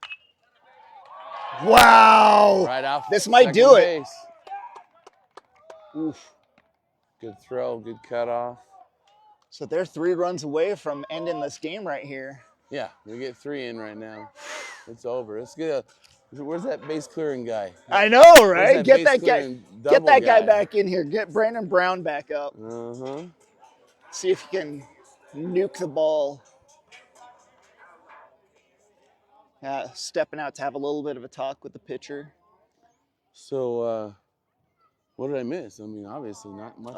Wow. Right off. This might do it. Base. Oof. Good throw, good cutoff. So they're 3 runs away from ending this game right here. Yeah, we get 3 in right now. It's over. Let's get where's that base clearing guy? I know, right? Get that guy back in here. Get Brandon Brown back up. Uh-huh. See if he can nuke the ball. Stepping out to have a little bit of a talk with the pitcher. So, what did I miss? I mean, obviously not much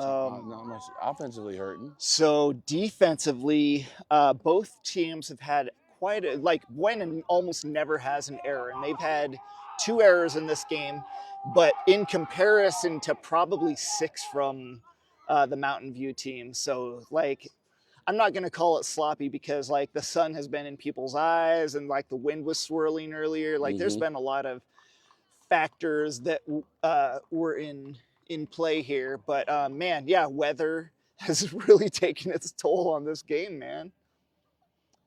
offensively hurting. So defensively, both teams have had quite a, like BUENA almost never has an error, and they've had 2 errors in this game, but in comparison to probably 6 from the Mountain View team. So like, I'm not going to call it sloppy because like the sun has been in people's eyes and like the wind was swirling earlier. Like there's been a lot of factors that were in play here, but man, yeah, weather has really taken its toll on this game, man.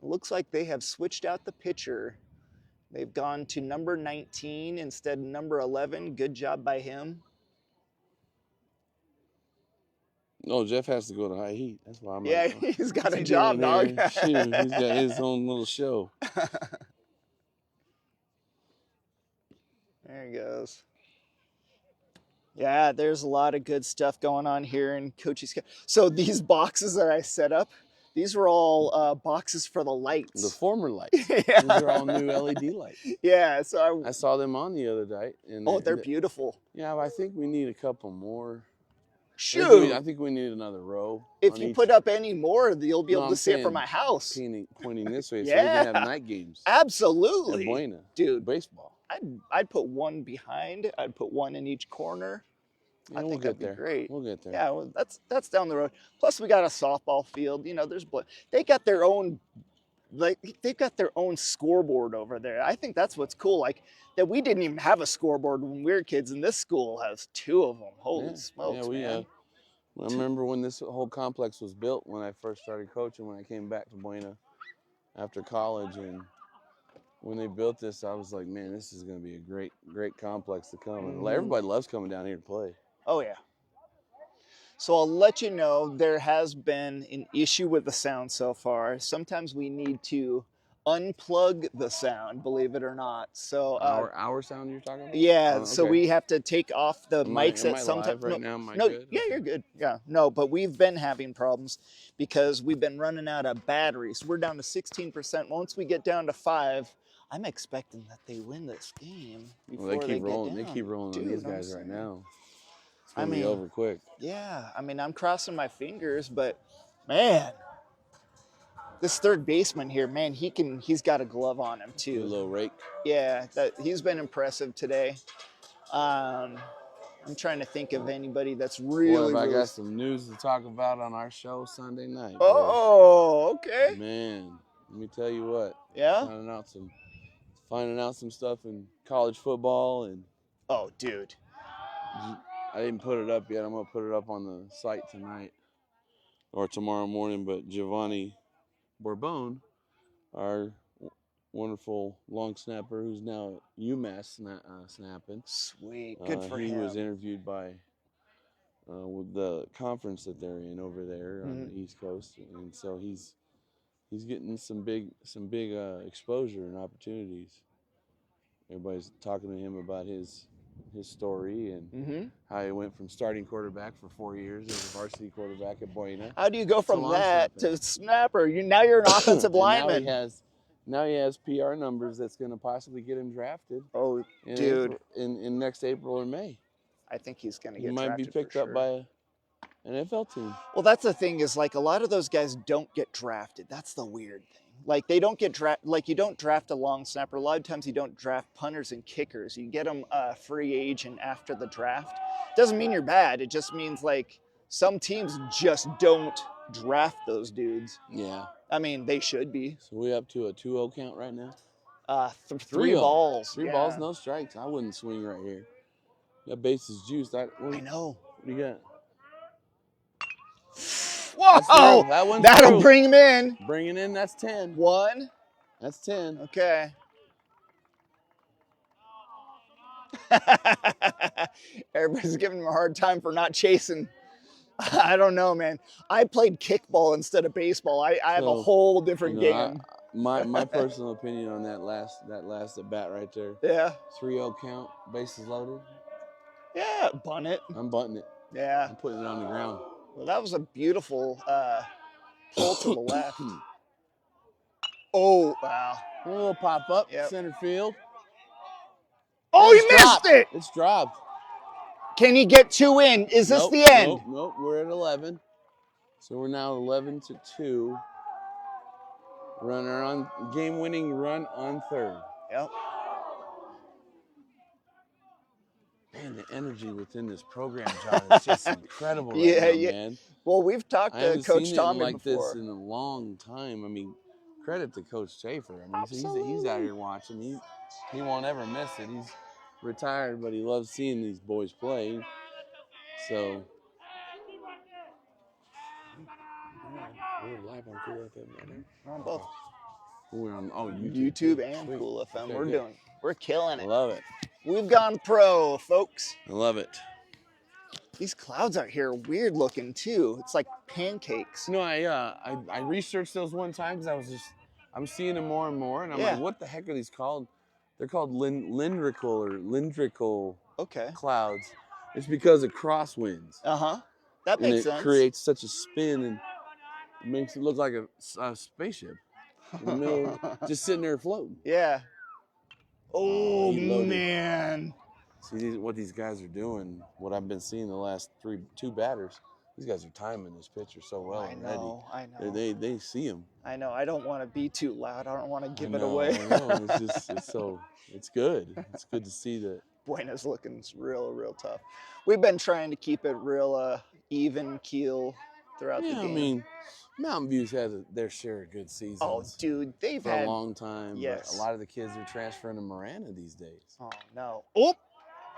It looks like they have switched out the pitcher. They've gone to number 19 instead of number 11. Good job by him. No, Jeff has to go to high heat. That's why I'm Yeah, like, he's got a job, dog. Shoot, he's got his own little show. There he goes. Yeah, there's a lot of good stuff going on here in COCHISE. So these boxes that I set up, these were all boxes for the lights. The former lights. Yeah. These are all new LED lights. Yeah, so I saw them on the other day. And they're beautiful. Yeah, but I think we need a couple more. Shoot. I think we need another row. If you put up any more, you'll be able to see it from my house. Pointing this way so Yeah. we can have night games. Absolutely. At BUENA. Dude. Baseball. I'd put one behind. I'd put one in each corner. Yeah, I think that'd be great. We'll get there. Yeah, well, that's down the road. Plus, we got a softball field. You know, they got their own, like they've got their own scoreboard over there. I think that's what's cool. Like that we didn't even have a scoreboard when we were kids, and this school has 2 of them. Holy smokes, man! I remember when this whole complex was built when I first started coaching. When I came back to BUENA after college, and when they built this, I was like, man, this is going to be a great complex to come. And everybody loves coming down here to play. Oh, yeah. So I'll let you know there has been an issue with the sound so far. Sometimes we need to unplug the sound, believe it or not. So our sound you're talking about? Yeah, okay. So we have to take off the mics at some time. Right now? No, good? Yeah, you're good. Yeah, no, but we've been having problems because we've been running out of batteries. We're down to 16%. Once we get down to 5, I'm expecting that they win this game before they keep rolling. They keep rolling on these guys right now. It's gonna be over quick. Yeah, I mean, I'm crossing my fingers, but man, this third baseman here, man, he's got a glove on him too. A little rake. Yeah, he's been impressive today. I'm trying to think of anybody that's really. I got some news to talk about on our show Sunday night. Oh, okay. Man, let me tell you what. Yeah. Finding out some stuff in college football and. Oh, dude. I didn't put it up yet. I'm gonna put it up on the site tonight or tomorrow morning. But Giovanni Borbone, our wonderful long snapper, who's now at UMass snapping. Sweet, good for him. He was interviewed by with the conference that they're in over there on the East Coast, and so he's getting some big exposure and opportunities. Everybody's talking to him about his story and how he went from starting quarterback for 4 years as a varsity quarterback at BUENA. How do you go from that to snapper? Now you're an offensive lineman. Now he has PR numbers that's going to possibly get him drafted. Oh, dude! In next April or May. I think he's going to get drafted. He might be picked up by an NFL team. Well, that's the thing is like a lot of those guys don't get drafted. That's the weird thing. Like they don't get drafted. Like you don't draft a long snapper. A lot of times you don't draft punters and kickers. You get them free agent after the draft. Doesn't mean you're bad. It just means like some teams just don't draft those dudes. Yeah. I mean, they should be. So we up to a 2-0 count right now? 3 balls. 3 balls, no strikes. I wouldn't swing right here. That base is juiced. I know. What do you got? Whoa! That one's That'll through. bring him in. Bringing in, that's 10. 1. That's 10. Okay. Everybody's giving him a hard time for not chasing. I don't know, man. I played kickball instead of baseball. I have a whole different game. My personal opinion on that last at bat right there. Yeah. 3-0 count, bases loaded. Yeah, bunt it. I'm bunting it. Yeah. I'm putting it on the ground. Well, that was a beautiful pull to the left. Oh, wow. A little pop up, Yep. center field. Oh, he missed it. It's dropped. Can he get 2 in? Is this the end? Nope. We're at 11. So we're now 11-2. Runner on game-winning run on third. Yep. Man, the energy within this program, John, is just incredible right now, man. Well, we've talked to Coach Tommy like before. this in a long time. I mean, credit to Coach Schaefer. I mean, he's out here watching. He won't ever miss it. He's retired, but he loves seeing these boys play. So we're live on Cool FM right now. We're on both. We're on YouTube and Sweet. Cool FM. Okay, we're killing it. I love it. We've gone pro, folks. I love it. These clouds out here are weird looking too. It's like pancakes. No, I researched those one time because I'm seeing them more and more, and I'm like, what the heck are these called? They're called lindrical clouds. It's because of crosswinds. That makes sense. And it creates such a spin and it makes it look like a spaceship in the middle, just sitting there floating. Yeah. Oh man. See what these guys are doing. What I've been seeing the last two batters. These guys are timing this pitcher so well already. I know. They see him. I know. I don't want to be too loud. I don't want to give it away. I know. It's good. It's good to see that. Buena's looking real tough. We've been trying to keep it real even keel throughout the game. I mean, Mountain View's had their share of good seasons. Oh, dude, they've had a long time. Yes. But a lot of the kids are transferring to Marana these days. Oh no. Oh,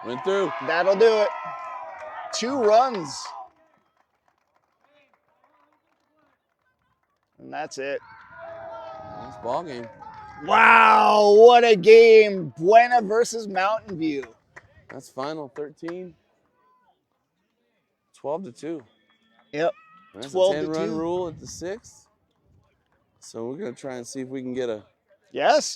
went through. That'll do it. 2 runs. And that's it. That's ball game. Wow, what a game. Buena versus Mountain View. That's final 13. 12-2. Yep. And that's a 10-run rule at the 6th. So we're going to try and see if we can get a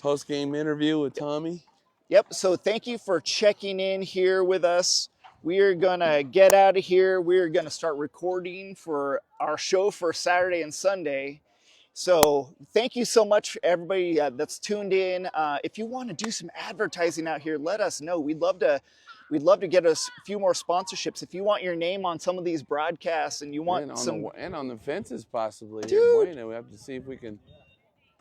post-game interview with Tommy. Yep, so thank you for checking in here with us. We are going to get out of here. We are going to start recording for our show for Saturday and Sunday. So thank you so much, everybody that's tuned in. If you want to do some advertising out here, let us know. We'd love to get us a few more sponsorships. If you want your name on some of these broadcasts and you want and on the fences possibly. Dude. We have to see if we can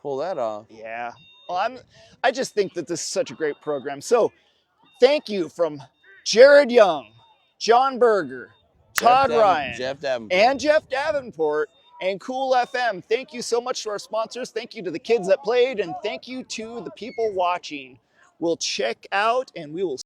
pull that off. Yeah. Well, I just think that this is such a great program. So thank you from Jared Young, John Berger, Todd Ryan, Jeff Davenport, and Cool FM. Thank you so much to our sponsors. Thank you to the kids that played, and thank you to the people watching. We'll check out and we will